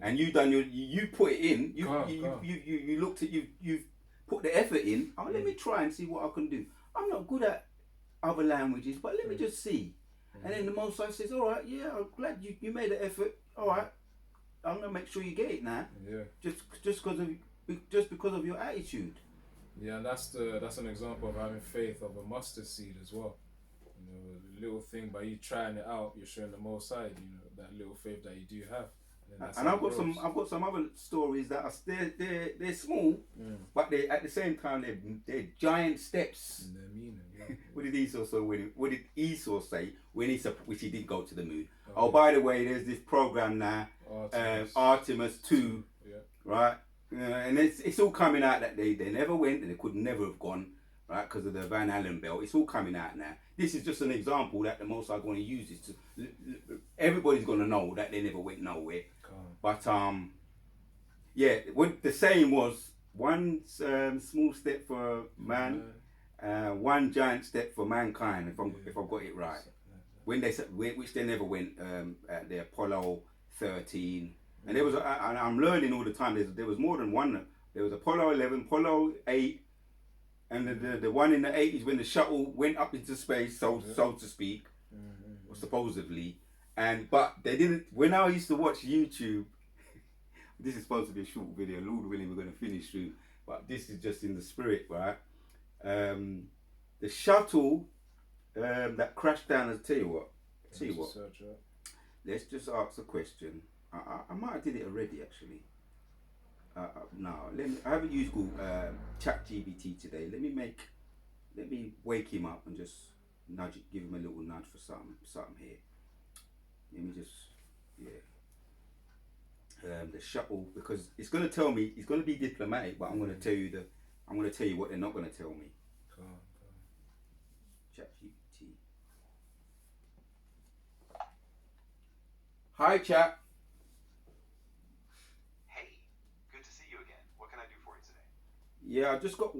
And you done you put it in. You looked at you've put the effort in. Oh, let me try and see what I can do. I'm not good at other languages, but let me just see. And then the Most High says, all right, yeah, I'm glad you made an effort. All right, I'm gonna make sure you get it now. Yeah. Just because of your attitude. Yeah, and that's an example of having faith of a mustard seed as well. A little thing, by you trying it out, you're showing the Most High, that little faith that you do have. And I've got some other stories that are they're small, but they at the same time they're giant steps. And they're meaning. What did Esau say when which he did go to the moon? Oh, by the way, there's this program now, Artemis 2, right? And it's all coming out that they never went and they could never have gone, right? Because of the Van Allen belt. It's all coming out now. This is just an example that the Most High going to use this to. Everybody's going to know that they never went nowhere. But what the saying was, one small step for man, one giant step for mankind. If I got it right, when they said which they never went at the Apollo 13, and there was and I'm learning all the time. There was more than one. There was Apollo 11, Apollo 8, and the one in the 80s when the shuttle went up into space, so to speak, supposedly. But they didn't. When I used to watch YouTube, this is supposed to be a short video. Lord willing, we're going to finish through. But this is just in the spirit, right? The shuttle that crashed down. I'll tell you what. Let's just ask a question. I might have did it already, actually. No, I haven't used Google ChatGPT today. Let me wake him up and just give him a little nudge for something here. Let me just, the shuttle, because it's going to tell me, it's going to be diplomatic, but I'm going to tell you what they're not going to tell me. ChatGPT. Hi, chat. Hey, good to see you again. What can I do for you today? Yeah, I just got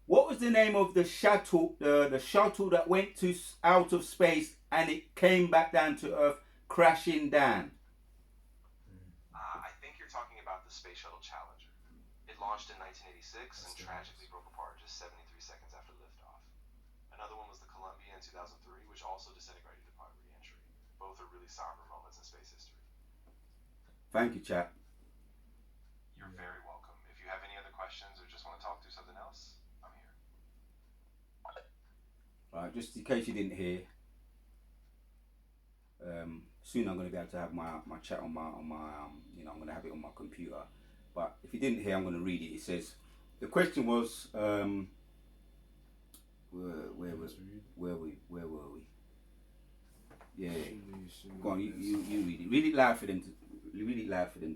what was the name of the shuttle? The shuttle that went out of space and it came back down to Earth, crashing down. I think you're talking about the Space Shuttle Challenger. It launched in 1986 and tragically broke apart just 73 seconds after liftoff. Another one was the Columbia in 2003, which also disintegrated upon re-entry. Both are really somber moments in space history. Thank you, chap. You're very welcome. If you have any other questions or just want to talk through something else, I'm here. Right, just in case you didn't hear, soon I'm going to be able to have my chat on my I'm going to have it on my computer. But if you didn't hear, I'm going to read it. It says, the question was, where were we? Yeah. Go on, you read it. Read it loud for them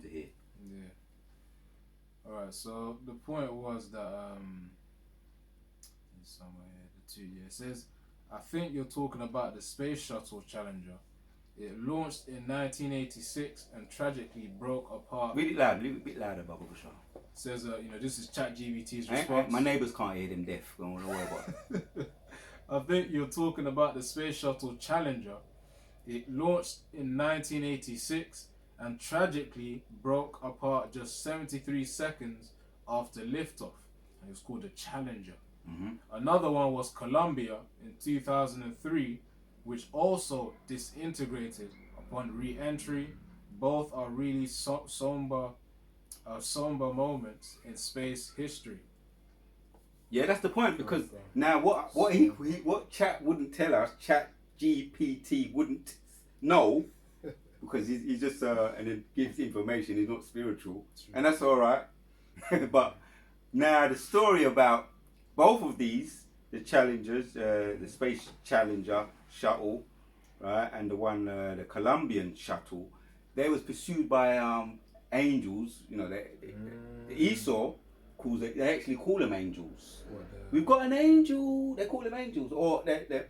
to hear. Yeah. All right. So the point was that somewhere here, it says, I think you're talking about the Space Shuttle Challenger. It launched in 1986 and tragically broke apart. Read it loud, a little bit louder, Baba Bashar. Says, this is ChatGPT's response. My neighbours can't hear them deaf. Don't worry about it. I think you're talking about the Space Shuttle Challenger. It launched in 1986 and tragically broke apart just 73 seconds after liftoff. And it was called the Challenger. Mm-hmm. Another one was Columbia in 2003, which also disintegrated upon re-entry. Both are really somber moments in space history. Yeah, that's the point, because now what chat wouldn't tell us, Chat GPT wouldn't know, because he's just and it gives information. He's not spiritual, and that's all right. But now the story about both of these, the Challengers, the Space Challenger shuttle, right, and the one, the Colombian shuttle, they was pursued by angels. The Esau calls it. They actually call them angels. We've got an angel. They call them angels, or they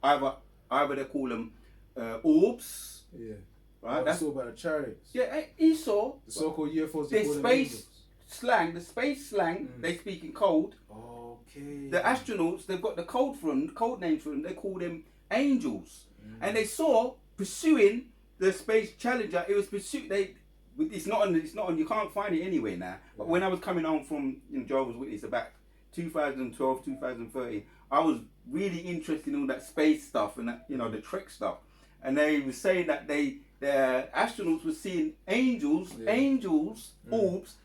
either they call them orbs. Yeah. Right. That's all about the chariots. Yeah, Esau. The so-called UFOs. The space slang. The space slang. They speak in code. Okay. The astronauts. They've got the code for them. Code names for them. They call them angels. And they saw pursuing the space challenger. It was pursued. It's not on. You can't find it anywhere now. But when I was coming home from Jehovah's Witness about 2012, 2013, I was really interested in all that space stuff and that, the Trek stuff. And they were saying that the astronauts were seeing angels, orbs,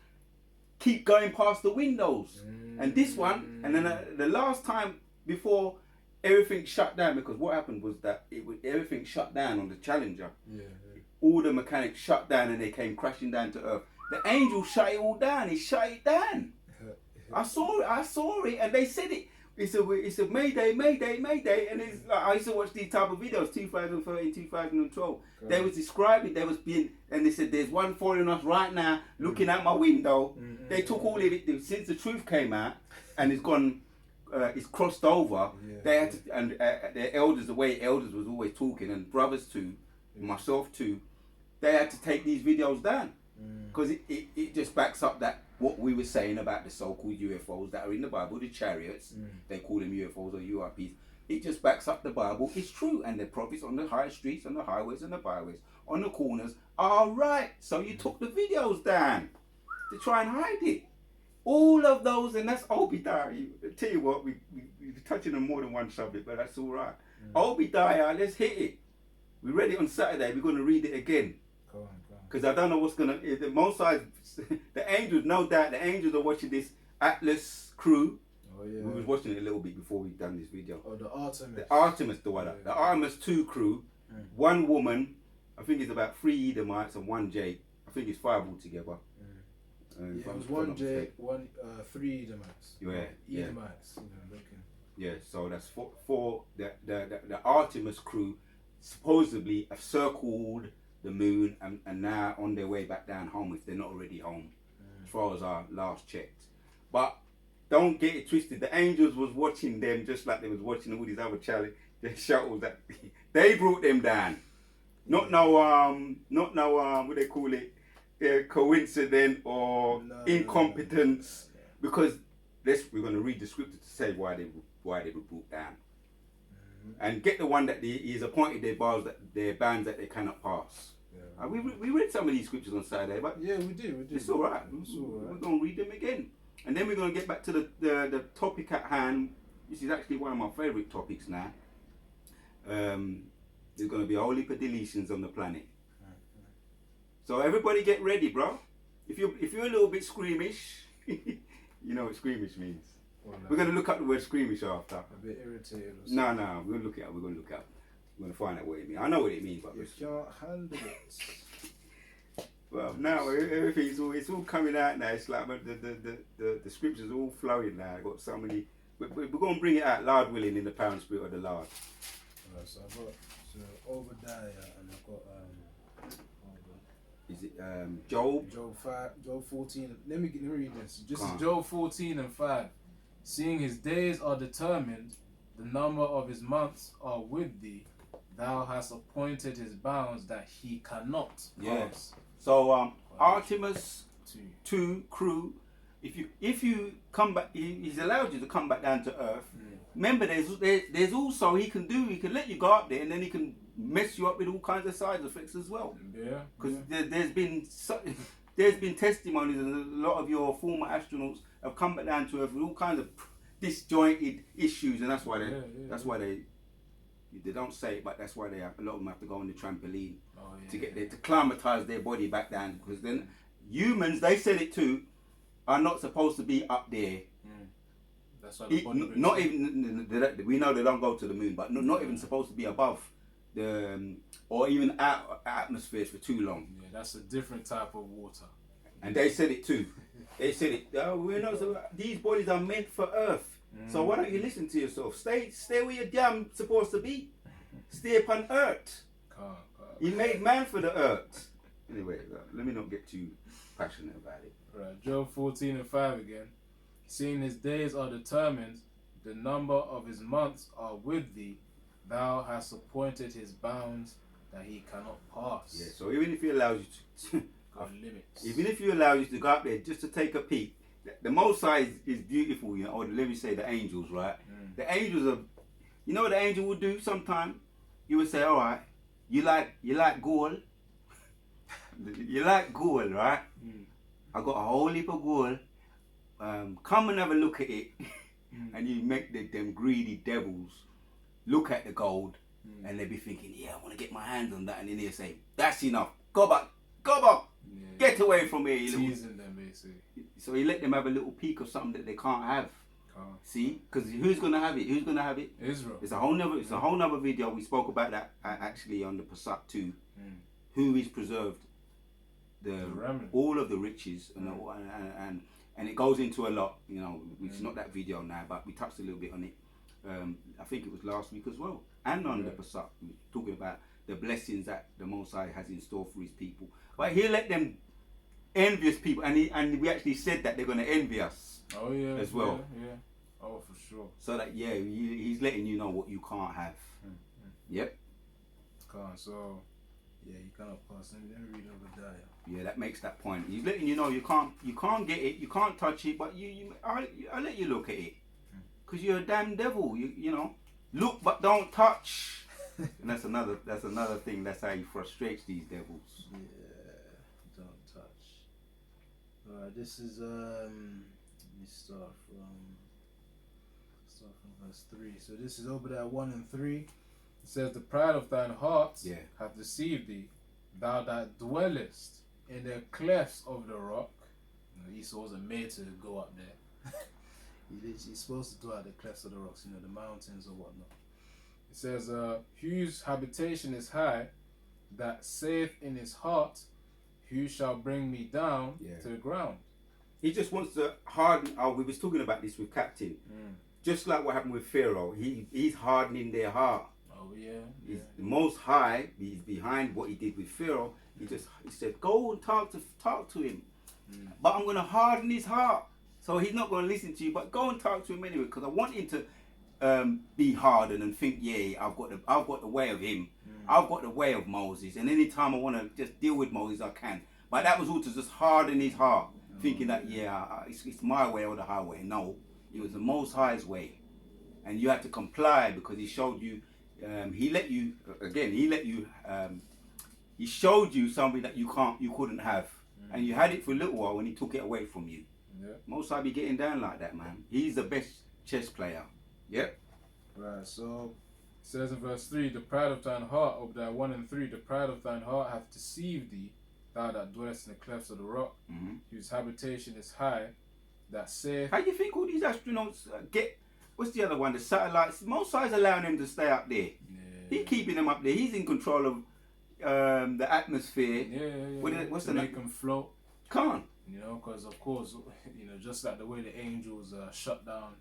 keep going past the windows. And this one, and then the last time before everything shut down, because what happened was that everything shut down on the Challenger. All the mechanics shut down and they came crashing down to Earth. The angel shut it all down. He shut it down. I saw it, and they said it. It's a Mayday, Mayday, Mayday, and it's like I used to watch these type of videos, 2013, 2012. They was describing, and they said there's one following us right now, looking out my window. They took all of it since the truth came out, and it's gone. It's crossed over. They had to, and their elders, the way elders was always talking, and brothers too, myself too. They had to take these videos down because it just backs up that what we were saying about the so-called UFOs that are in the Bible, the chariots, they call them UFOs or URPs. It just backs up the Bible. It's true, and the prophets on the high streets, on the highways and the byways, on the corners are right. So you took the videos down to try and hide it. All of those, and that's Obadiah. I tell you what, we're touching on more than one subject, but that's all right. Obadiah, let's hit it. We read it on Saturday. We're going to read it again. Because I don't know what's going to... The Mosai, the angels, no doubt, the angels are watching this Atlas crew. Oh, yeah. We was watching it a little bit before we done this video. Oh, the Artemis. The Artemis, the Artemis 2 crew. One woman, I think it's about 3 Edomites and 1 Jake. I think it's 5 altogether. It was 1 Jake, 3 Edomites. Edomites. Looking. Yeah, so that's four the Artemis crew supposedly have circled the moon and now on their way back down home if they're not already home, as far as I last checked. But don't get it twisted. The angels was watching them just like they was watching all these other the shuttles that they brought them down. Not no what they call it, coincidence or incompetence. Because we're going to read the scripture to say why they were brought down. And get the one that he's appointed their bands that they cannot pass. We read some of these scriptures on Saturday, but yeah, we did. It's all right. We're going to read them again, and then we're going to get back to the topic at hand. This is actually one of my favourite topics now. There's going to be a whole heap of deletions on the planet. So everybody get ready, bro. If you're a little bit squeamish, you know what squeamish means. We're going to look up the word squeamish after. A bit irritated. No, we're going to look it up. We're going to look it up. We're going to find out what it means. I know what it means, but you can't handle it. Well, now it's all coming out now. It's like the scriptures all flowing now. I've got so many. We're going to bring it out, Lord willing, in the power and spirit of the Lord. Alright, so I've got Obadiah and I've got is it Job? Job 14. Let me read this. Just Job 14 and 5. Seeing his days are determined, the number of his months are with thee. Thou hast appointed his bounds that he cannot pass. Yes. So Artemis 2 crew, if you come back, he's allowed you to come back down to Earth. Remember, there's also he can let you go up there, and then he can mess you up with all kinds of side effects as well. Yeah. Because there's been testimonies, and a lot of your former astronauts have come back down to Earth with all kinds of disjointed issues, and that's why they don't say it, but that's why a lot of them have to go on the trampoline to climatize their body back down. Because then humans, they said it too, are not supposed to be up there. That's why the body not even we know they don't go to the moon, but not even supposed to be above the or even out atmospheres for too long. Yeah, that's a different type of water. And they said it too. They said it. Oh, we're not. These bodies are meant for Earth. So why don't you listen to yourself? Stay where you're damn supposed to be. Stay upon Earth. He made man for the Earth. Anyway, let me not get too passionate about it. Right, Job 14 and 5 again. Seeing his days are determined, the number of his months are with thee. Thou hast appointed his bounds that he cannot pass. Yeah, so even if he allows you to, God limits. even if he allows you to go up there just to take a peek, the Most High is beautiful, you know. Or let me say the angels, right? The angels are, you know what the angel would do sometimes? You would say, all right, you like gold? You like gold, right? I got a whole heap of gold. Come and have a look at it. And you make them greedy devils look at the gold, and they be thinking, yeah, I want to get my hands on that. And then they say, that's enough. Go back. Yeah. Get away from here. Teasing them, basically. So he let them have a little peek of something that they can't have. See, because who's gonna have it? Who's gonna have it? Israel. It's a whole nother video. We spoke about that actually on the Passat 2. Who is preserved all of the riches and it goes into a lot. You know, it's not that video now, but we touched a little bit on it. I think it was last week as well, and on the Passat, we were talking about the blessings that the Most High has in store for his people. But he'll let them envious people, and we actually said that they're going to envy us. Oh yeah, as well. Yeah. Oh, for sure. So that he's letting you know what you can't have. Yep. Can't. So yeah, you cannot pass. Let me read over there. Yeah, that makes that point. He's letting you know you can't get it, you can't touch it, but I'll let you look at it, because you're a damn devil. You know, look but don't touch. And that's another thing. That's how he frustrates these devils. Yeah, don't touch. Alright, this is let me start from verse 3. So this is over there 1 and 3. It says, the pride of thine heart hath deceived thee, thou that dwellest in the clefts of the rock. You know, Esau wasn't made to go up there. He's supposed to dwell at the clefts of the rocks, you know, the mountains or whatnot. It says, whose habitation is high, that saith in his heart, who shall bring me down to the ground? He just wants to harden. We was talking about this with Captain. Just like what happened with Pharaoh, he's hardening their heart. Oh yeah. He's the Most High. He's behind what he did with Pharaoh. He said, go and talk to him. But I'm going to harden his heart, so he's not going to listen to you. But go and talk to him anyway, because I want him to be hardened and think, I've got the way of him. I've got the way of Moses, and anytime I want to just deal with Moses, I can. But that was all to just harden his heart, thinking that it's my way or the highway. No, it was the Most High's way, and you had to comply, because he showed you. He showed you something that you couldn't have, and you had it for a little while when he took it away from you. Most High be getting down like that, man. He's the best chess player. Yep. Right. So it says in verse 3, the pride of thine heart, over there 1 and 3, the pride of thine heart hath deceived thee, thou that dwellest in the clefts of the rock, whose habitation is high, that saith. How do you think all these astronauts get? What's the other one? The satellites. Most High's allowing them to stay up there. He's keeping them up there. He's in control of the atmosphere. What's to make them float. Come on. You know, because of course, you know, just like the way the angels shut down,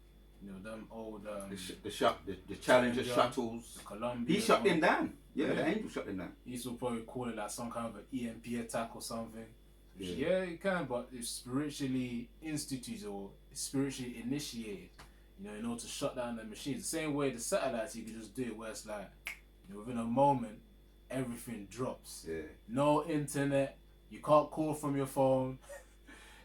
you know, them old the Challenger shuttles. The Columbia. He shut them down. Yeah, the angel shut them down. He will probably call it like some kind of an EMP attack or something. Yeah, it can, but it's spiritually instituted or spiritually initiated. You know, in order to shut down the machines. The same way the satellites, you can just do it where it's like, you know, within a moment, everything drops. No internet. You can't call from your phone.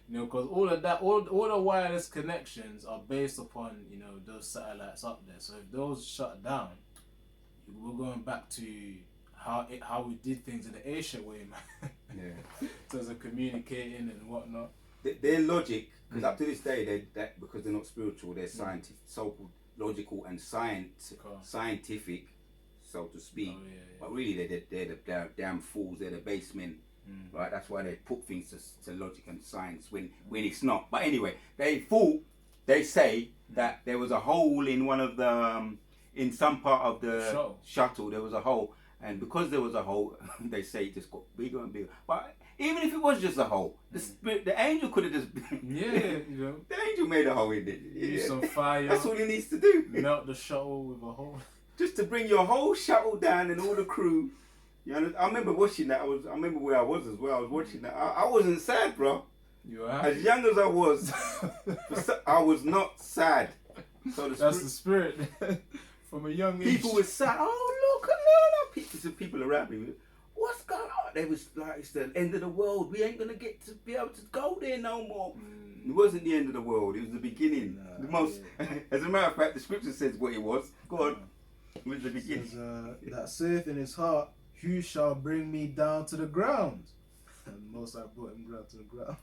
You know, because all of that, all the wireless connections are based upon, you know, those satellites up there. So if those shut down, we're going back to how we did things in the ancient way, man. In terms of communicating and whatnot. Their logic, because up to this day, because they're not spiritual, they're scientific, so-called logical and scientific, so to speak. But really, they're the damn fools. They're the basemen. Right, that's why they put things to logic and science when it's not. But anyway, they say that there was a hole in one of the in some part of the shuttle. There was a hole, and because there was a hole, they say it just got bigger and bigger. But even if it was just a hole, the angel could have just you know, the angel made a hole in it. Use some fire. That's all he needs to do. Melt the shuttle with a hole. Just to bring your whole shuttle down and all the crew. You know, I remember watching that. I remember where I was as well. I was watching that. I wasn't sad, bro. You were happy. As young as I was, I was not sad. So that's the spirit. From a young age. People were sad. Oh, look. People around me. What's going on? They was like, it's the end of the world. We ain't gonna get to be able to go there no more. It wasn't the end of the world. It was the beginning. The most. Yeah. As a matter of fact, the scripture says what it was. Go on. It was the beginning. Says, that saith in his heart, "Who shall bring me down to the ground?" And Most High brought him down to the ground.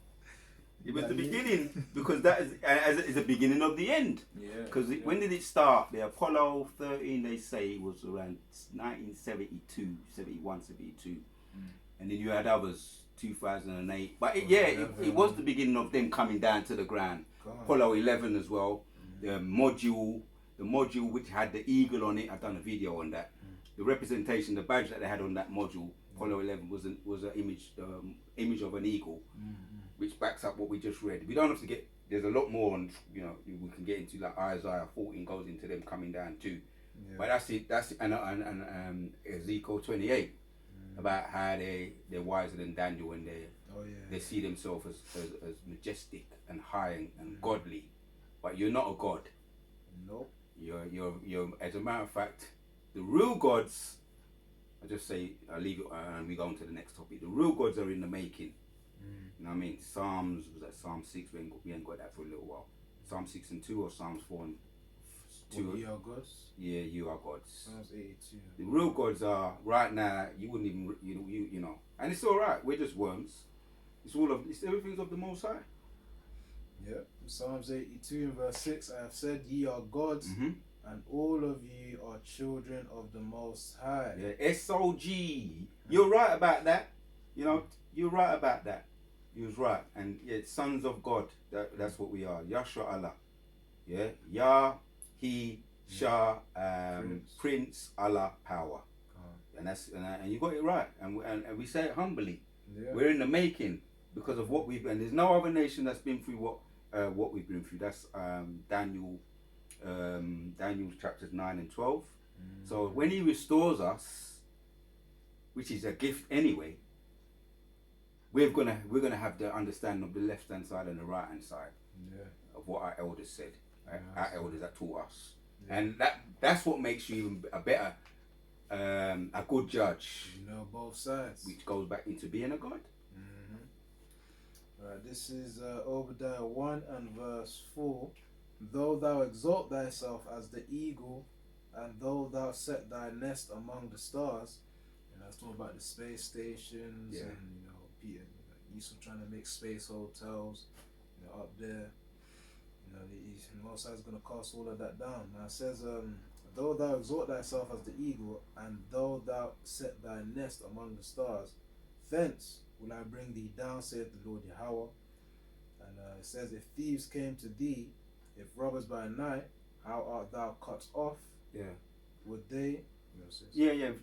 It was the beginning, because that is the beginning of the end. Yeah. Because when did it start? The Apollo 13, they say, it was around 1972, 71, 72. And then you had others, 2008. But it was the beginning of them coming down to the ground. Apollo 11 as well. The module which had the eagle on it. I've done a video on that. The representation, the badge that they had on that module, Apollo 11, was an image of an eagle, which backs up what we just read. We don't have to get. There's a lot more on. We can get into, like Isaiah 14 goes into them coming down too. Yeah. But that's it. That's and Ezekiel 28 about how they're wiser than Daniel, and they see themselves as majestic and high and godly. But you're not a god. Nope. You're as a matter of fact, the real gods. I just say I leave it and we go on to the next topic. The real gods are in the making. You know what I mean? Psalm 6? We ain't got that for a little while. Psalm 6 and 2 or Psalms 4 and 2? You are gods? Yeah, you are gods. Psalms 82. The real gods are, right now, you wouldn't even, you know. And it's alright, we're just worms. It's everything's of the Most High. Yeah. Psalms 82 and verse 6, I have said ye are gods, and all of you are children of the Most High. Yeah, S-O-G. You're right about that. You're right about that. You was right. And sons of God. That's what we are. Yashua Allah. Yeah. Yah, He, Shah, Prince, Allah, power. And you got it right. And we say it humbly. Yeah. We're in the making because of what and there's no other nation that's been through what we've been through. That's Daniel chapters 9 and 12. So when He restores us, which is a gift anyway, we're gonna have the understanding of the left hand side and the right hand side of what our elders said. Right? Our elders that taught us, and that's what makes you even a better, a good judge. You know both sides, which goes back into being a god. Right. This is Obadiah 1 and verse 4. Though thou exalt thyself as the eagle, and though thou set thy nest among the stars, and I was talking about the space stations and Esau trying to make space hotels, up there. The Most High is going to cast all of that down. Now it says, though thou exalt thyself as the eagle, and though thou set thy nest among the stars, thence will I bring thee down, saith the Lord Yahweh. And it says, if thieves came to thee, if robbers by night, how art thou cut off? Yeah. Would they?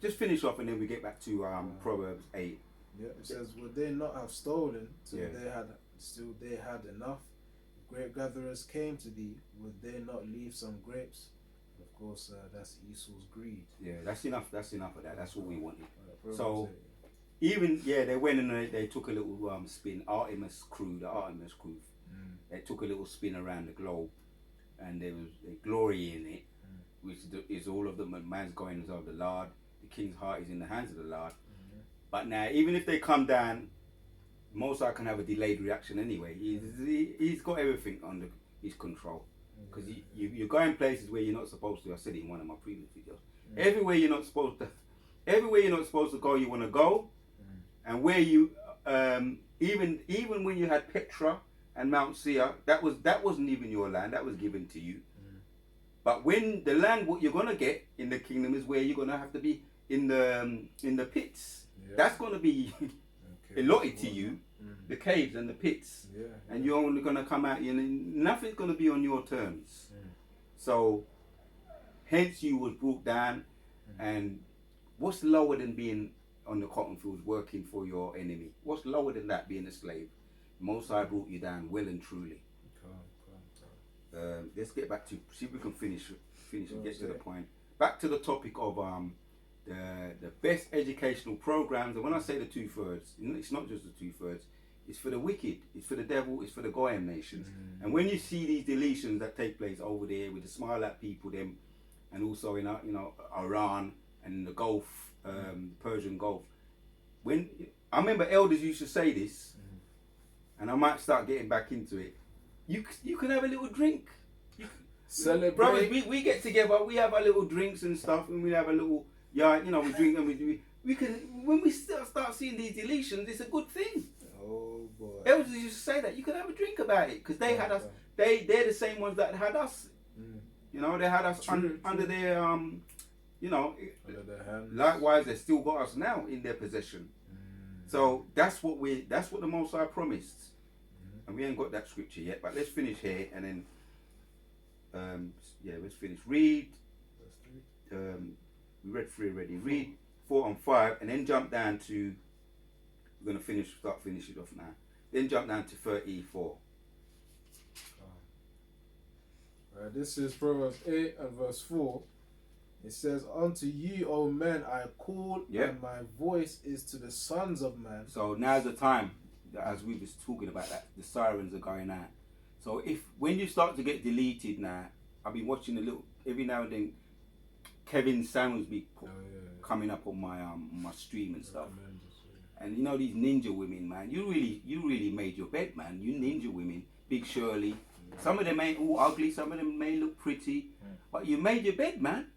Just finish off and then we get back to Proverbs 8. Yeah, it says, would they not have stolen till they had enough? If grape gatherers came to thee, would they not leave some grapes? Of course, that's Esau's greed. Yeah, that's enough. That's enough of that. That's what we wanted. So, even they went and they took a little spin. The Artemis crew. They took a little spin around the globe, and they glory in it, which is all of them. Man's going is of the Lord. The king's heart is in the hands of the Lord. But now, even if they come down, Mosai can have a delayed reaction anyway. He's got everything under his control. Because you're going places where you're not supposed to. I said it in one of my previous videos. Everywhere you're not supposed to go, you want to go. And where you, even when you had Petra and Mount Seir, that wasn't even your land. That was given to you. But when the land, what you're gonna get in the kingdom is where you're gonna have to be in the pits. That's going to be allotted to you, the caves and the pits, and you're only going to come out and nothing's going to be on your terms. So, hence you was brought down, and what's lower than being on the cotton fields working for your enemy? What's lower than that, being a slave? Most High brought you down well and truly. Let's get back to, see if we can finish and get to the point. Back to the topic of the best educational programs, and when I say the 2/3, it's not just the 2/3. It's for the wicked. It's for the devil. It's for the Goyim nations. And when you see these deletions that take place over there with the smile at people, them, and also in Iran and the Gulf, Persian Gulf, when I remember elders used to say this, and I might start getting back into it. You can have a little drink. Celebrate. Brothers, we get together. We have our little drinks and stuff, and we have a little we drink and we can. When we start seeing these deletions, it's a good thing. Oh boy. Elders used to say that you can have a drink about it because they had us. They're the same ones that had us. You know, they had us under their under their hands. Likewise, they still got us now in their possession. So that's what the Most High promised, and we ain't got that scripture yet. But let's finish here and then. Let's finish. Read. We read 3 already. Read 4 and 5, and then jump down to. We're gonna finish it off now. Then jump down to 34. This is Proverbs 8 and verse 4. It says, "Unto you, O men, I call, and my voice is to the sons of man." So now's the time, as we was talking about that, the sirens are going out. So when you start to get deleted now, I've been watching every now and then, Kevin Samuels be coming up on my stream and stuff. And these ninja women, man, you really made your bed, man. You ninja women, Big Shirley. Some of them ain't all ugly, some of them may look pretty, but you made your bed, man.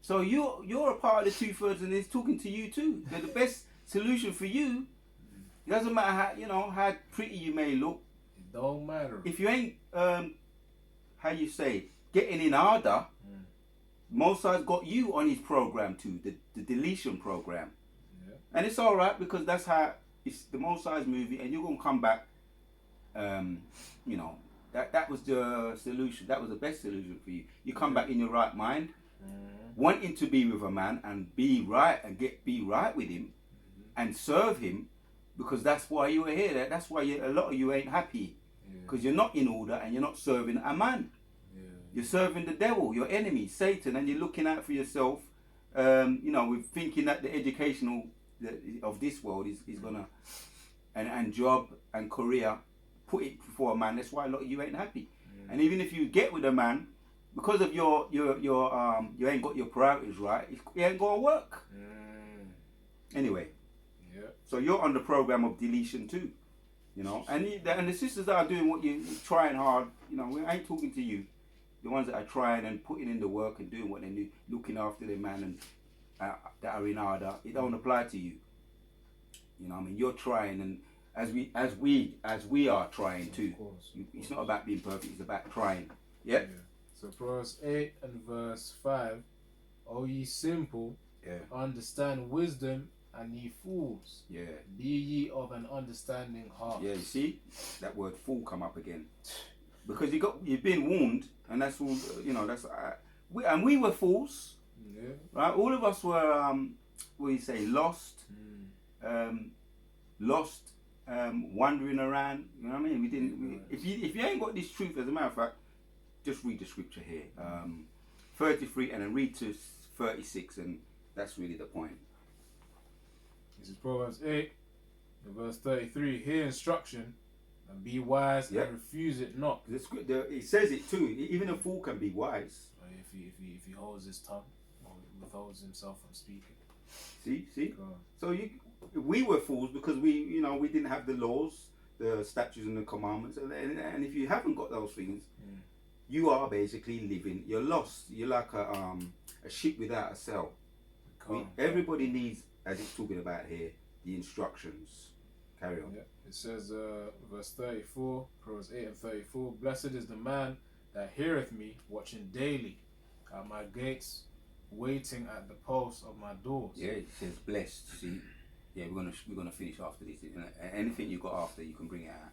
So you're a part of the 2/3, and it's talking to you too. They're the best solution for you. It doesn't matter how pretty you may look. Don't matter. If you ain't getting in order, Mosai's got you on his program too, the deletion program. And it's alright because that's how it's the Mosai's movie, and you're gonna come back. That was the solution. That was the best solution for you. You come back in your right mind, wanting to be with a man and be right and be right with him and serve him, because that's why you were here. That's why a lot of you ain't happy. Because you're not in order and you're not serving a man. You're serving the devil, your enemy, Satan, and you're looking out for yourself. With thinking that the educational of this world is gonna and job and career put it before a man. That's why a lot of you ain't happy. And even if you get with a man, because of your you ain't got your priorities right, it ain't gonna work. Anyway. So you're on the program of deletion too. And the sisters that are doing what you're trying hard, we ain't talking to you. The ones that are trying and putting in the work and doing what they do, looking after their man and that are in order, it don't apply to you. You're trying, and as we are trying too. It's not about being perfect, it's about trying. So Proverbs 8 and verse 5, "O ye simple, understand wisdom, and ye fools, be ye of an understanding heart." You see that word "fool" come up again, because you've been warned, and that's all. We were fools, right? All of us were lost, wandering around. You know what I mean? We didn't. If you ain't got this truth, as a matter of fact, just read the scripture here, 33, and then read to 36, and that's really the point. This is Proverbs 8, verse 33. "Hear instruction, and be wise, and refuse it not." It says it too. Even a fool can be wise. If he holds his tongue, or withholds himself from speaking. See. So we were fools because we didn't have the laws, the statutes, and the commandments. And if you haven't got those things, you are basically living. You're lost. You're like a ship without a sail. Everybody needs, as it's talking about here, the instructions. Carry on. It says, verse 34, Proverbs 8 and 34, "Blessed is the man that heareth me, watching daily at my gates, waiting at the posts of my doors." It says blessed. See, we're gonna finish after this. Anything you got after, you can bring it out.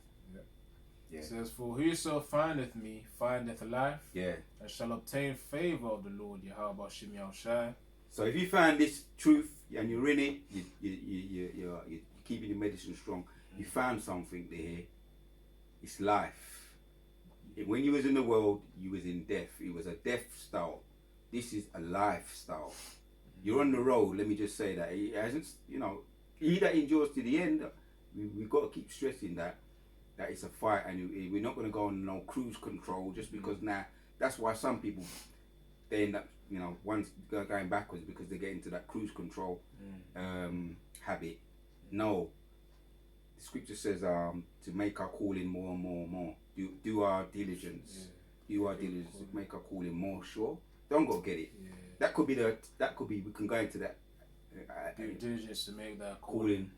It says, "For whoso findeth me findeth life, and shall obtain favor of the Lord Yahweh Bashim Yahushai." So if you find this truth and you're in it, you're keeping your medicine strong. You found something there. It's life. When you was in the world, you was in death. It was a death style. This is a lifestyle. You're on the road. Let me just say that. It hasn't, he that endures to the end, we've got to keep stressing that it's a fight, and we're not going to go on no cruise control just because now. That's why some people they end up, once going backwards because they get into that cruise control habit. No, the scripture says to make our calling more and more and more. Do our diligence. Do our diligence to make our calling more sure. Don't go get it. Yeah. That could be we can go into that. Due diligence to make that calling.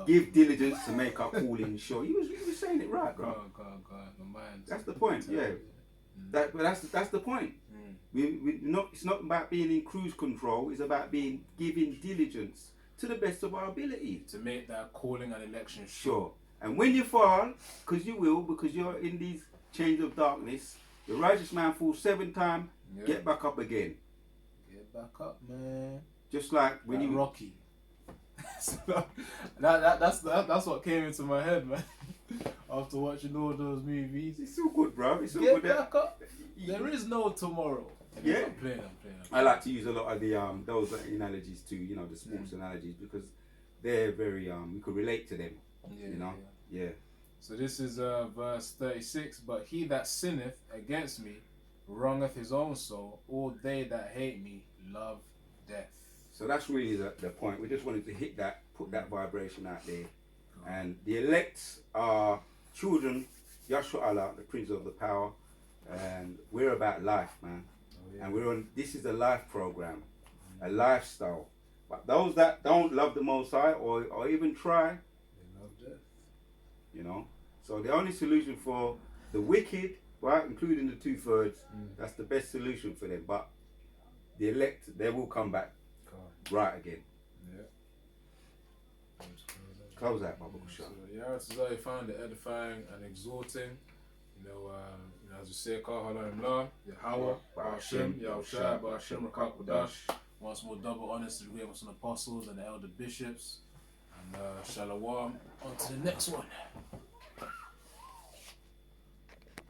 Give diligence to make our calling sure. You was saying it right, bro. God. My mind. That's the point. Yeah. But that's the point. It's not about being in cruise control. It's about giving diligence to the best of our ability to make that calling and election sure. And when you fall, because you will, because you're in these chains of darkness, the righteous man falls 7 times. Get back up again. Get back up, man. Just like when you Rocky. That's what came into my head, man. After watching all those movies, it's all good, bro. It's all good. Get back up. There is no tomorrow. Yeah, I'm playing. I like to use a lot of the those analogies too. The sports analogies because they're very we could relate to them. Yeah. So this is verse 36. But he that sinneth against me wrongeth his own soul. All they that hate me love death. So that's really the point. We just wanted to hit that, put that vibration out there. And the elect are children, Yahshua Allah, the Prince of the Power, and we're about life, man. And this is a life program, a lifestyle. But those that don't love the Most High or even try, they love death. So the only solution for the wicked, right, including the 2/3, that's the best solution for them. But the elect, they will come back right again. Yeah. Close that bubble shot. So I found it edifying and exhorting. As we say, Yahweh, Ba'ashem, Yahushua, Ba'ashem, Rakakudash. Once more, double honors to the great apostles and the elder bishops. And Shalom. On to the next one.